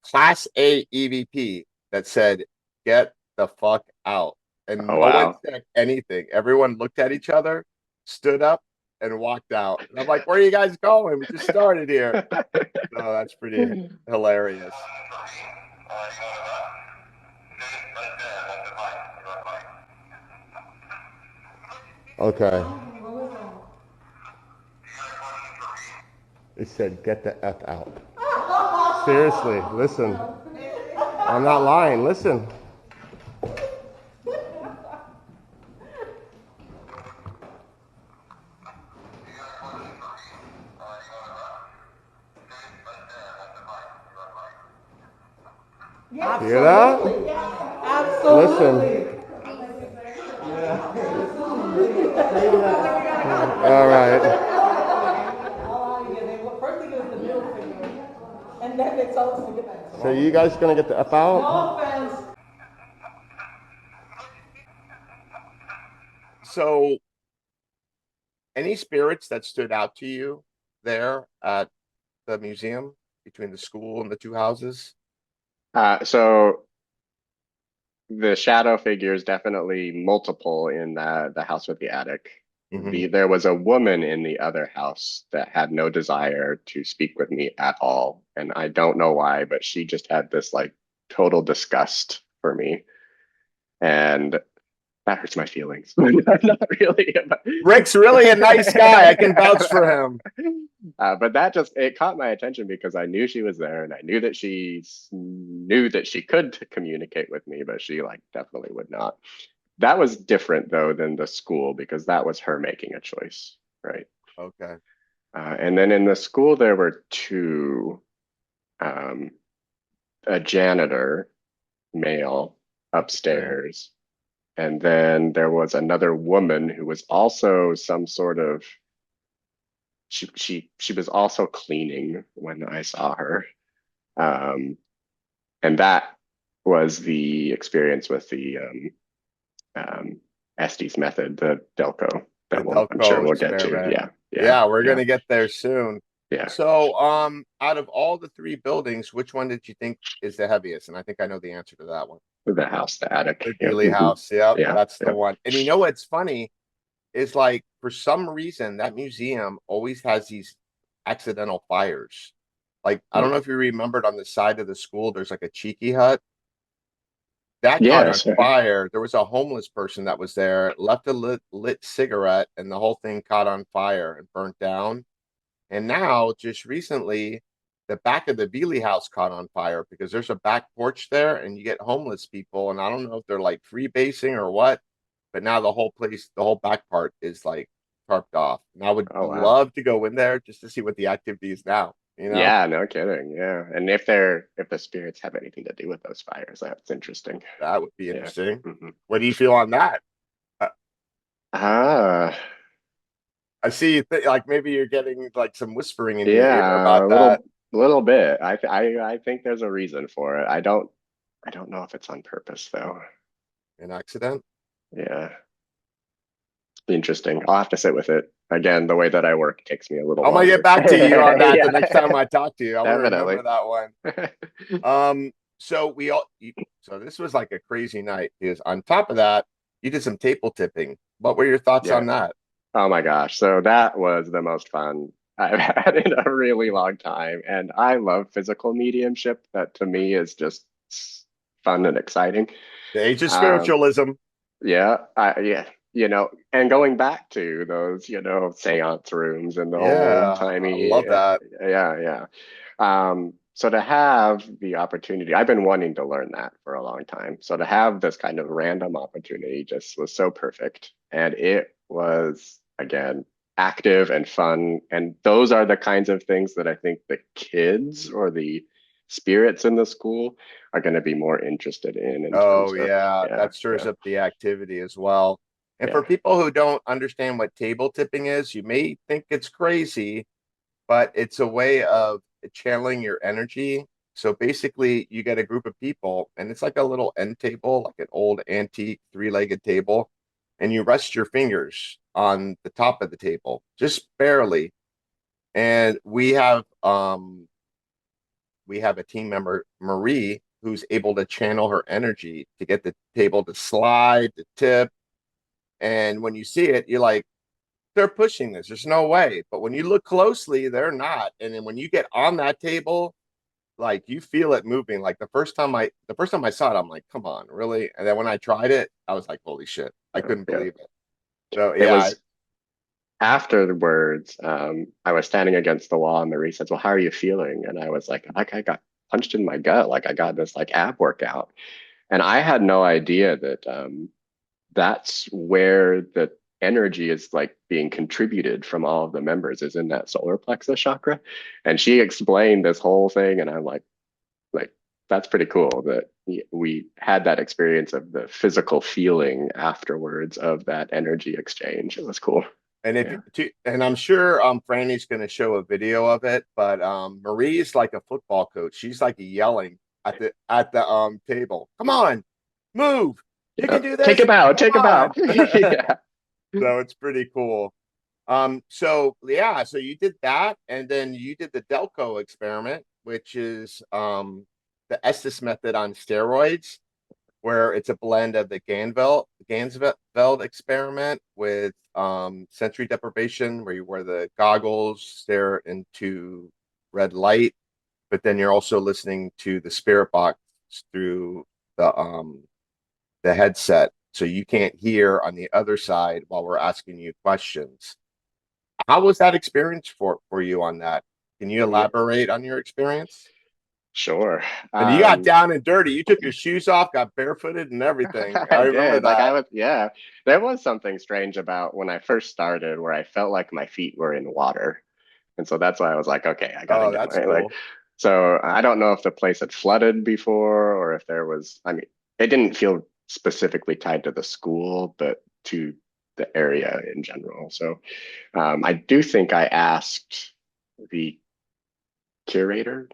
Class A EVP that said, "Get the fuck out." And Oh no one wow. said anything. Everyone looked at each other, stood up, and walked out. And I'm like, where are you guys going? We just started here. So that's pretty hilarious. Okay. It said, get the F out. Seriously, listen. I'm not lying. Listen. Hear that? Listen. All right. So you guys gonna get the F out? So any spirits that stood out to you there at the museum between the school and the two houses? So the shadow figure is definitely multiple in the house with the attic. There was a woman in the other house that had no desire to speak with me at all, and I don't know why, but she just had this like total disgust for me, and that hurts my feelings. Not really. Rick's really a nice guy. I can vouch for him. But that just it caught my attention because I knew she was there and I knew that she knew that she could communicate with me, but she like definitely would not. That was different though than the school because that was her making a choice, right? Okay. And then in the school there were two, um, a janitor, male, upstairs, and then there was another woman who was also some sort of she was also cleaning when I saw her. And that was the experience with the Estes method, the Delco The that I'm sure Delco we'll get to. experiment. Yeah, Yeah, we're yeah, gonna get there soon. yeah. So, out of all the three buildings, which one did you think is the heaviest? And I think I know the answer to that one. The house, the attic. The Yep. Dealey House. Yep, Yeah, that's the yeah. one. And you know what's funny is like for some reason that museum always has these accidental fires. Like I don't know if you remembered on the side of the school, there's like a cheeky hut that caught on Yes. fire. There was a homeless person that was there, left a lit cigarette, and the whole thing caught on fire and burnt down. And now, just recently, the back of the Bealey house caught on fire because there's a back porch there, and you get homeless people. And I don't know if they're like freebasing or what, but now the whole place, the whole back part is like tarped off. And I would Oh wow. love to go in there just to see what the activity is now. You know? Yeah, no kidding. Yeah. And if the spirits have anything to do with those fires, that's interesting. That would be Yeah. interesting. Mhm. What do you feel on that? Ah, I see you like maybe you're getting like some whispering in your ear yeah, about that. a little bit. I think there's a reason for it. I don't know if it's on purpose though. An accident? Yeah. Interesting. I'll have to sit with it. Again, the way that I work takes me a little I'm gonna get longer. back to you on that the next Yeah, time I talk to you. I'm gonna definitely. remember that one. So so this was like a crazy night because on top of that, you did some table tipping. What were your thoughts Yeah. on that? Oh my gosh. So that was the most fun I've had in a really long time. And I love physical mediumship. That to me is just fun and exciting. The age of Um, spiritualism. yeah, and going back to those, seance rooms and the old Yeah, I timey, love that. yeah, yeah. So to have the opportunity, I've been wanting to learn that for a long time. So to have this kind of random opportunity just was so perfect. And it was, again, active and fun. And those are the kinds of things that I think the kids or the spirits in the school are going to be more interested in Oh terms of, yeah, yeah, that stirs yeah, up the activity as well. And yeah. for people who don't understand what table tipping is, you may think it's crazy, but it's a way of channeling your energy. So basically, you get a group of people, and it's like a little end table, like an old antique three-legged table, and you rest your fingers on the top of the table, just barely. And we have a team member, Marie, who's able to channel her energy to get the table to slide, to tip. And when you see it, you're like, they're pushing this. There's no way. But when you look closely, they're not. And then when you get on that table, like you feel it moving. Like the first time I saw it, I'm like, come on, really? And then when I tried it, I was like, holy shit. I couldn't Yeah. believe it. So It yeah, was afterwards, I was standing against the wall and Marie says, well, how are you feeling? And I was like I got punched in my gut. Like I got this like ab workout. And I had no idea that that's where the energy is like being contributed from all of the members is in that solar plexus chakra. And she explained this whole thing. And I'm like, that's pretty cool that we had that experience of the physical feeling afterwards of that energy exchange. It was cool. and Yeah. and I'm sure Franny's going to show a video of it, but Marie's like a football coach. She's like yelling at the table. Come on, move. You Yeah. can do Take a this. bow, Come take a bow. on. Yeah. So it's pretty cool. So yeah, so you did that, and then you did the Delco experiment, which is the Estes method on steroids, where it's a blend of the Gansveld experiment with sensory deprivation, where you wear the goggles, stare into red light, but then you're also listening to the spirit box through the headset, so you can't hear on the other side while we're asking you questions. How was that experience for you on that? Can you Yeah, elaborate on your experience? sure. And you got down and dirty. You took your shoes off, got barefooted and everything. I I remember did. Like that. I was, yeah. There was something strange about when I first started where I felt like my feet were in water. And so that's why I was like, okay, I gotta Oh, get that's my like. cool. So I don't know if the place had flooded before or if there was. I mean, it didn't feel specifically tied to the school, but to the area in general. So I do think I asked the curator,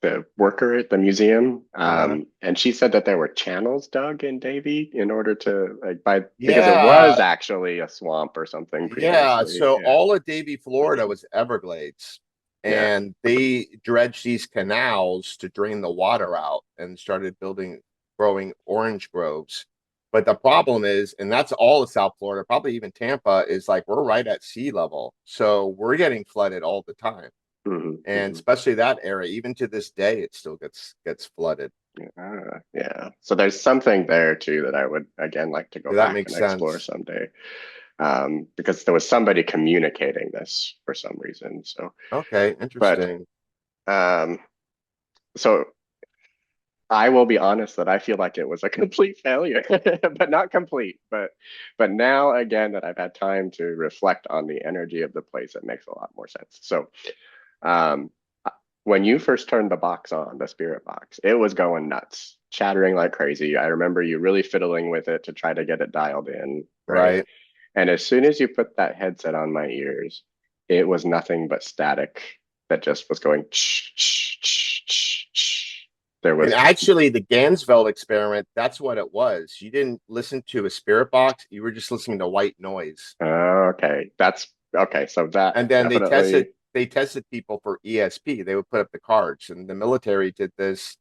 the worker at the museum, Uh-huh. and she said that there were channels dug in Davie in order to because it Yeah, was actually a swamp or something yeah. previously. So Yeah, all of Davie, Florida was Everglades, yeah. and they dredged these canals to drain the water out and started growing orange groves. But the problem is, and that's all of South Florida, probably even Tampa, is like we're right at sea level. So we're getting flooded all the time. Hmm, And hmm. especially that area, even to this day, it still gets flooded. Yeah. So there's something there too that I would again like to go So that back makes and explore sense. someday, because there was somebody communicating this for some reason. So, Okay, but interesting. um, so I will be honest that I feel like it was a complete failure, but not complete. But now again that I've had time to reflect on the energy of the place, it makes a lot more sense. So um, when you first turned the box on, the spirit box, it was going nuts, chattering like crazy. I remember you really fiddling with it to try to get it dialed in, right? Right. And as soon as you put that headset on my ears, it was nothing but static that just was going. there was. And actually, the Gansfeld experiment, that's what it was. You didn't listen to a spirit box, you were just listening to white noise. Okay, that's okay. So that And then definitely. they tested people for ESP. They would put up the cards, and the military did this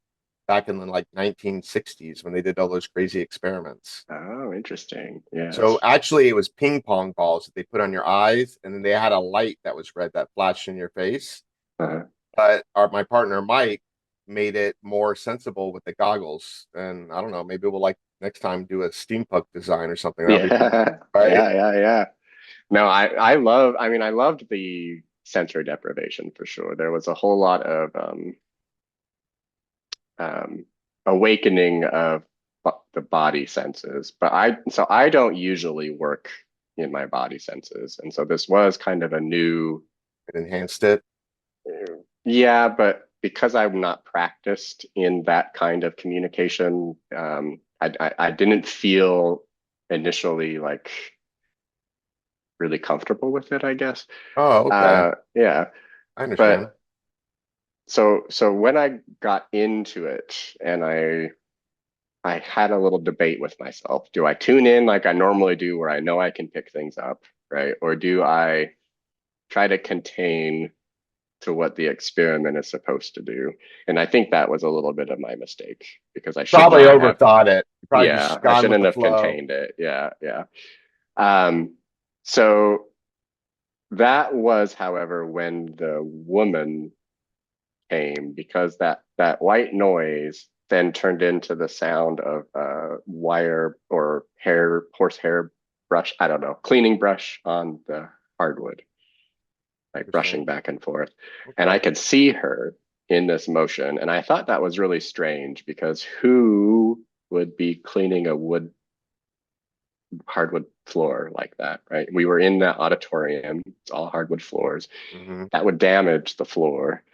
back in the like 1960s when they did all those crazy experiments. Oh, interesting. Yeah. So actually, it was ping pong balls that they put on your eyes, and then they had a light that was red that flashed in your face. But my partner Mike made it more sensible with the goggles, and I don't know, maybe we'll like next time do a steampunk design or something. That'll be fun, right? Yeah. No, I love. I mean, I loved the sensory deprivation for sure. There was a whole lot of awakening of the body senses, but I don't usually work in my body senses, and so this was kind of a new. It enhanced it. Yeah, but because I'm not practiced in that kind of communication, I didn't feel initially like really comfortable with it, I guess. Oh, okay. Yeah. I understand. But so when I got into it and I had a little debate with myself. Do I tune in like I normally do where I know I can pick things up, right? Or do I try to contain to what the experiment is supposed to do? And I think that was a little bit of my mistake because I should probably not have, overthought it. Probably yeah, just I gone with shouldn't the have flow. contained it. Yeah. So that was, however, when the woman came, because that white noise then turned into the sound of wire or horsehair brush, I don't know, cleaning brush on the hardwood, like brushing back and forth. And I could see her in this motion. And I thought that was really strange because who would be cleaning a hardwood floor like that, right? We were in that auditorium, it's all hardwood floors. That would damage the floor.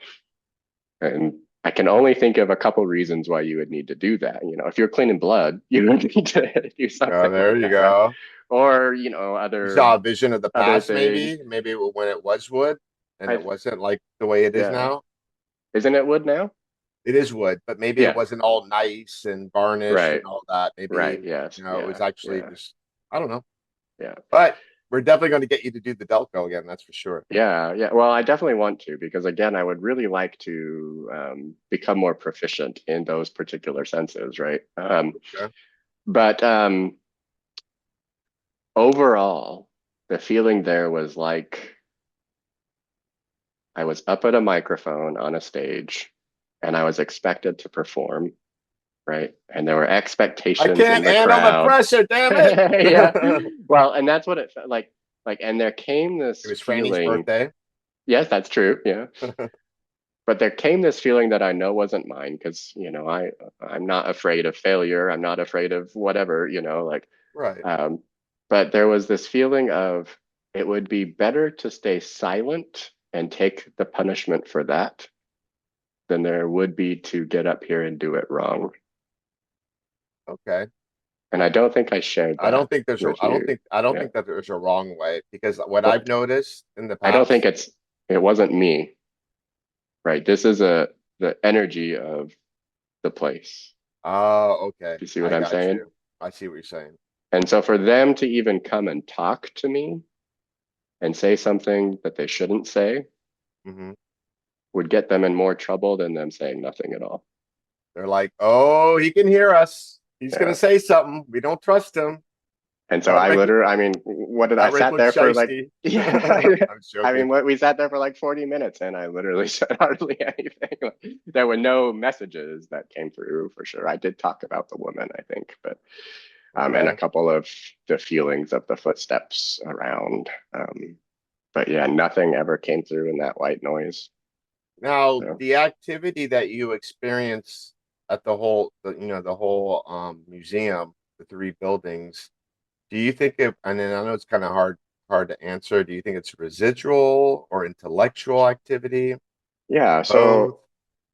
And I can only think of a couple reasons why you would need to do that. You know, if you're cleaning blood, you would need to do something. Oh, there like you that, right? go. Or, you know, You saw other a vision of the other past, things. maybe when it was wood and I it wasn't like the way it is Yeah. now. Isn't it wood now? It is wood, but maybe it Yeah. wasn't all nice and varnished and Right. all that. Maybe, Right. Yes. it was actually just, I don't know. Yeah. But we're definitely going to get you to do the Delco again. That's for sure. Yeah. Well, I definitely want to, because again, I would really like to become more proficient in those particular senses, right? But overall, the feeling there was like I was up at a microphone on a stage and I was expected to perform, right? And there were expectations in the handle crowd. the pressure, damn it. Yeah. Well, and that's what it felt like. And there came this It was feeling. Franny's birthday. Yes, that's true. Yeah. But there came this feeling that I know wasn't mine because, you know, I'm not afraid of failure. I'm not afraid of whatever, you know, like, right. But there was this feeling of it would be better to stay silent and take the punishment for that than there would be to get up here and do it wrong. Okay. And I don't think I shared that. I don't think there's I don't think that there's a wrong way, because what I've noticed in the past, I don't think it wasn't me. Right. This is the energy of the place. Oh, okay. You see what I'm saying? I see what you're saying. And so for them to even come and talk to me and say something that they shouldn't say would get them in more trouble than them saying nothing at all. They're like, oh, he can hear us. He's going to say something. We don't trust him. And so I mean, what did I sat there for like, yeah, I mean, we sat there for like 40 minutes and I literally said hardly anything. There were no messages that came through for sure. I did talk about the woman, I think, but, and a couple of the feelings of the footsteps around. But yeah, nothing ever came through in that white noise. Now, the activity that you experience at the whole museum, the 3 buildings, do you think and then I know it's kind of hard to answer. Do you think it's residual or intellectual activity? Yeah, so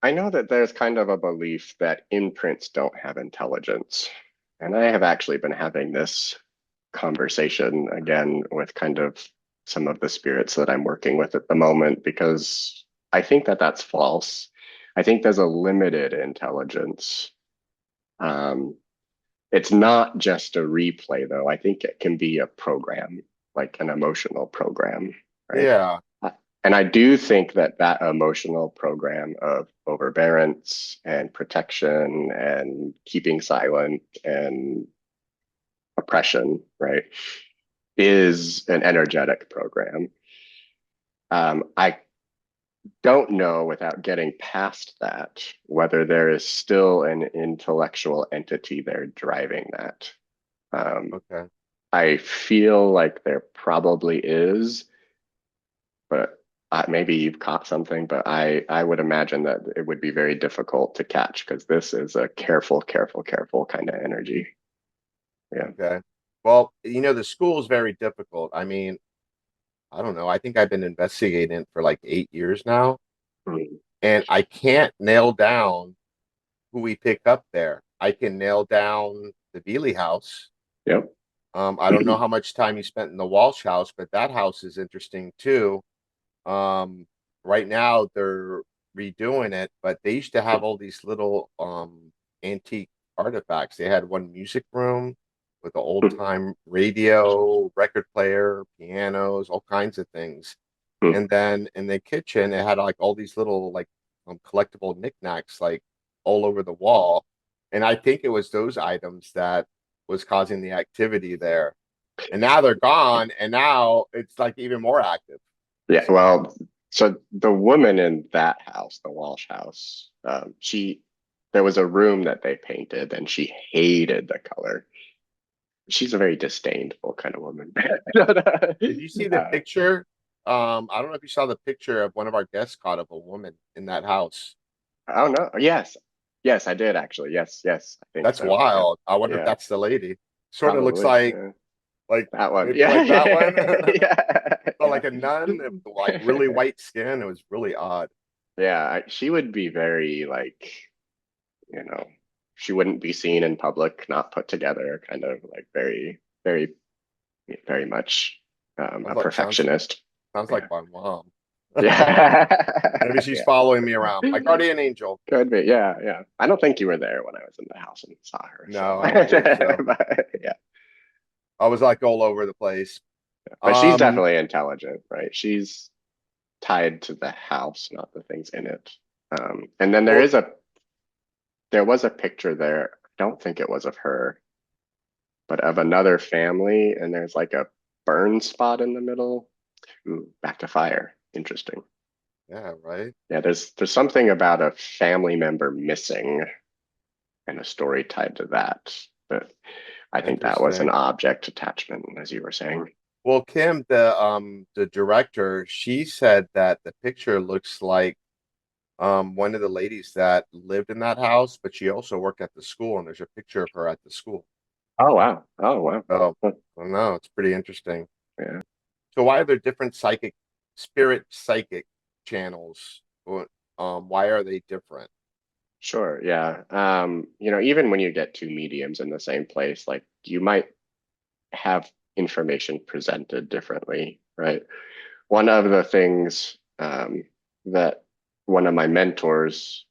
I know that there's kind of a belief that imprints don't have intelligence. And I have actually been having this conversation again with kind of some of the spirits that I'm working with at the moment, because I think that that's false. I think there's a limited intelligence. It's not just a replay, though. I think it can be a program, like an emotional program, right? Yeah. And I do think that that emotional program of overbearance and protection and keeping silent and oppression, right, is an energetic program. I don't know without getting past that whether there is still an intellectual entity there driving that. Okay. I feel like there probably is, but maybe you've caught something, but I would imagine that it would be very difficult to catch because this is a careful kind of energy. Yeah. Okay. Well, the school is very difficult. I mean, I don't know. I think I've been investigating for like 8 years now, Mm. and I can't nail down who we pick up there. I can nail down the Bealey house. Yep. I don't know how much time you spent in the Walsh house, but that house is interesting too. Right now they're redoing it, but they used to have all these little antique artifacts. They had one music room with an old time radio, record player, pianos, all kinds of things. And then in the kitchen, it had like all these little like collectible knickknacks like all over the wall. And I think it was those items that was causing the activity there. And now they're gone, and now it's like even more active. Yeah, well, so the woman in that house, the Walsh house, there was a room that they painted and she hated the color. She's a very disdainful kind of woman. Did you see the picture? I don't know if you saw the picture of one of our guests caught of a woman in that house. Oh no. Yes. Yes, I did actually. Yes, I think that's so. wild. I wonder if Yeah. that's the lady. Sort of looks Probably, like that one. maybe Yeah. like that one. Yeah. But like a nun, like really white skin. It was really odd. Yeah, she would be very like, she wouldn't be seen in public, not put together, kind of like very, very, very much a perfectionist. Sounds like my mom. Yeah. Maybe she's following me around. My guardian angel. Could be. Yeah. I don't think you were there when I was in the house and saw her. No, I don't think so. But, yeah. I was like all over the place. But she's definitely intelligent, right? She's tied to the house, not the things in it. And then there was a picture there. I don't think it was of her, but of another family, and there's like a burn spot in the middle. Ooh, back to fire. Interesting. Yeah, right. Yeah, there's something about a family member missing and a story tied to that. But I think that was an object attachment, as you were saying. Well, Kim, the director, she said that the picture looks like one of the ladies that lived in that house, but she also worked at the school, and there's a picture of her at the school. Oh wow. So I don't know, it's pretty interesting. Yeah. So why are there different spirit psychic channels? Why are they different? Sure, yeah. Even when you get two mediums in the same place, like you might have information presented differently, right? One of the things that one of my mentors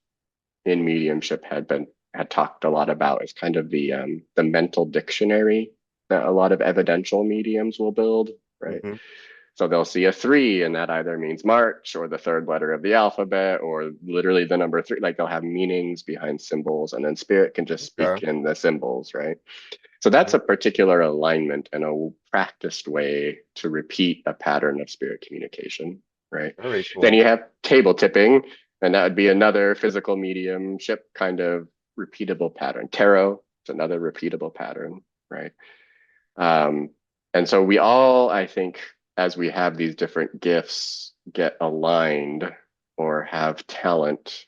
in mediumship had talked a lot about is kind of the mental dictionary that a lot of evidential mediums will build, right? Mm-hmm. So they'll see a 3 and that either means March or the third letter of the alphabet or literally the number 3. Like they'll have meanings behind symbols, and then spirit can just speak in the symbols, right? So that's a particular alignment and a practiced way to repeat a pattern of spirit communication, right? Very cool. Then you have table tipping, and that would be another physical mediumship kind of repeatable pattern. Tarot is another repeatable pattern, right? And so we all, I think, as we have these different gifts, get aligned or have talent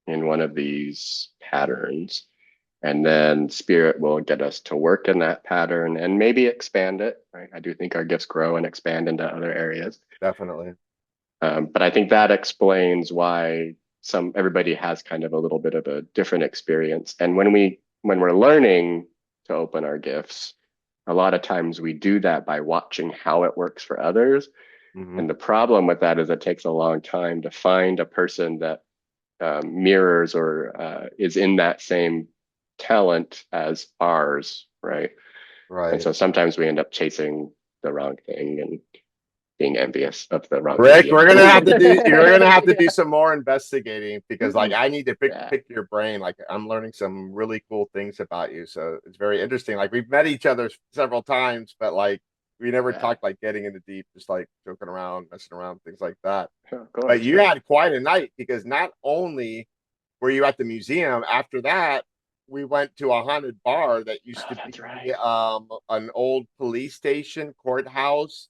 in one of these patterns. And then spirit will get us to work in that pattern and maybe expand it, right? I do think our gifts grow and expand into other areas. Definitely. But I think that explains why everybody has kind of a little bit of a different experience. And when we're learning to open our gifts, a lot of times we do that by watching how it works for others. Mm-hmm. And the problem with that is it takes a long time to find a person that mirrors or is in that same talent as ours, right? Right. And so sometimes we end up chasing the wrong thing and being envious of the wrong Rick, medium. you're gonna have to do some more investigating, because like I need to pick your brain. Like I'm learning some really cool things about you. So it's very interesting. Like we've met each other several times, but like we never talked like getting into deep, just like joking around, messing around, things like that. Of course, but you had quite a night, because not only were you at the museum, after that we went to a haunted bar that used to be an old police station, courthouse,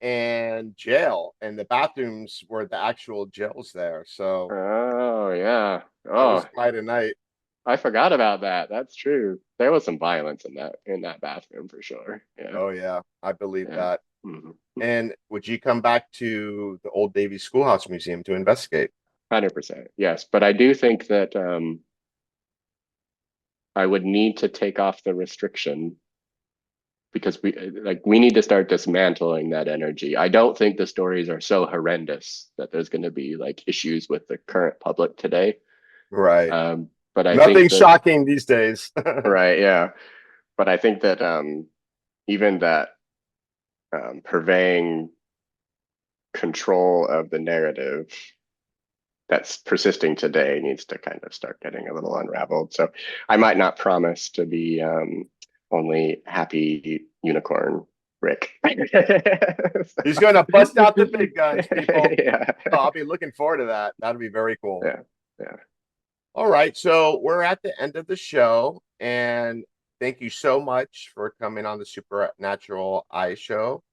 and jail, and the bathrooms were the actual jails there. So oh yeah, that was quite a night. I forgot about that. That's true. There was some violence in that bathroom for sure. Yeah. Oh yeah, I believe that. And would you come back to the old Davie Schoolhouse Museum to investigate? 100%, yes. But I do think that I would need to take off the restriction, because we need to start dismantling that energy. I don't think the stories are so horrendous that there's going to be like issues with the current public today. Right. But I nothing think that, shocking these days. Right. Yeah. But I think that even that purveying control of the narrative that's persisting today needs to kind of start getting a little unraveled. So I might not promise to be only happy unicorn Rick. He's going to bust out the big guns, people. Yeah. Oh, I'll be looking forward to that. That'll be very cool. Yeah. Yeah. All right. So we're at the end of the show, and thank you so much for coming on the Supernatural Eye Show.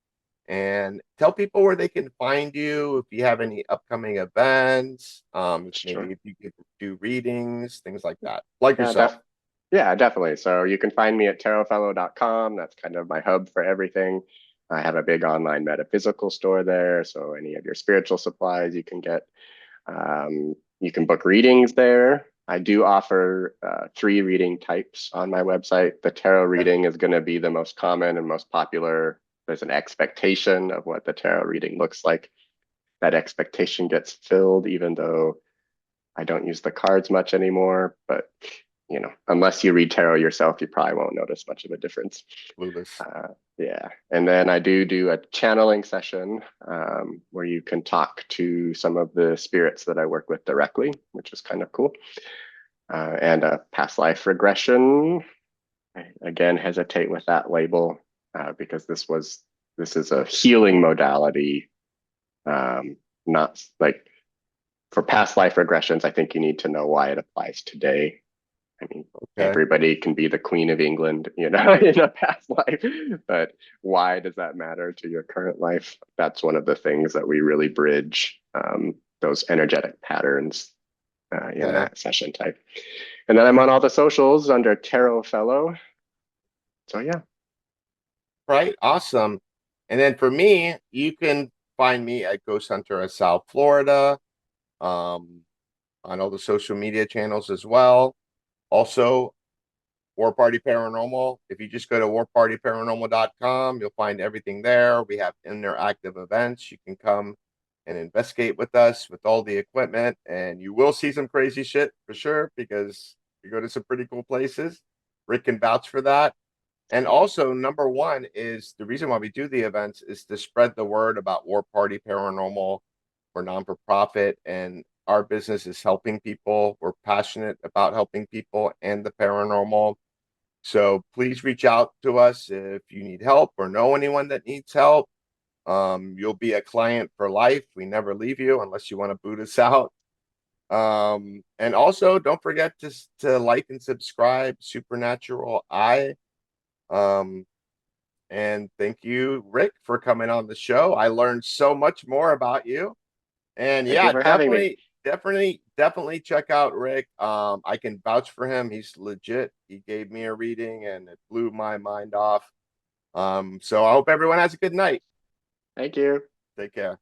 And tell people where they can find you, if you have any upcoming events, maybe if you could do readings, things like that. Like yourself. Yeah, definitely. So you can find me at tarotfellow.com. That's kind of my hub for everything. I have a big online metaphysical store there. So any of your spiritual supplies you can get. You can book readings there. I do offer 3 reading types on my website. The tarot reading is going to be the most common and most popular. There's an expectation of what the tarot reading looks like. That expectation gets filled, even though I don't use the cards much anymore. But you know, unless you read tarot yourself, you probably won't notice much of a difference. Yeah. And then I do a channeling session where you can talk to some of the spirits that I work with directly, which is kind of cool. And a past life regression. I, again, hesitate with that label because this is a healing modality, not like for past life regressions. I think you need to know why it applies today. I mean, everybody can be the Queen of England, you know, in a past life, but why does that matter to your current life? That's one of the things that we really bridge those energetic patterns in that session type. And then I'm on all the socials under Tarot Fellow. So yeah. Right. Awesome. And then for me, you can find me at Ghost Hunter of South Florida, on all the social media channels as well. Also, War Party Paranormal. If you just go to warpartyparanormal.com, you'll find everything there. We have interactive events. You can come and investigate with us with all the equipment, and you will see some crazy shit for sure, because you go to some pretty cool places. Rick can vouch for that. And also, number one is the reason why we do the events is to spread the word about War Party Paranormal. We're non-for-profit, and our business is helping people. We're passionate about helping people and the paranormal. So please reach out to us if you need help or know anyone that needs help. You'll be a client for life. We never leave you unless you want to boot us out. And also, don't forget to like and subscribe, Supernatural Eye. And thank you, Rick, for coming on the show. I learned so much more about you. And Thank you for having me. Definitely check out Rick. I can vouch for him. He's legit. He gave me a reading and it blew my mind off. So I hope everyone has a good night. Thank you. Take care.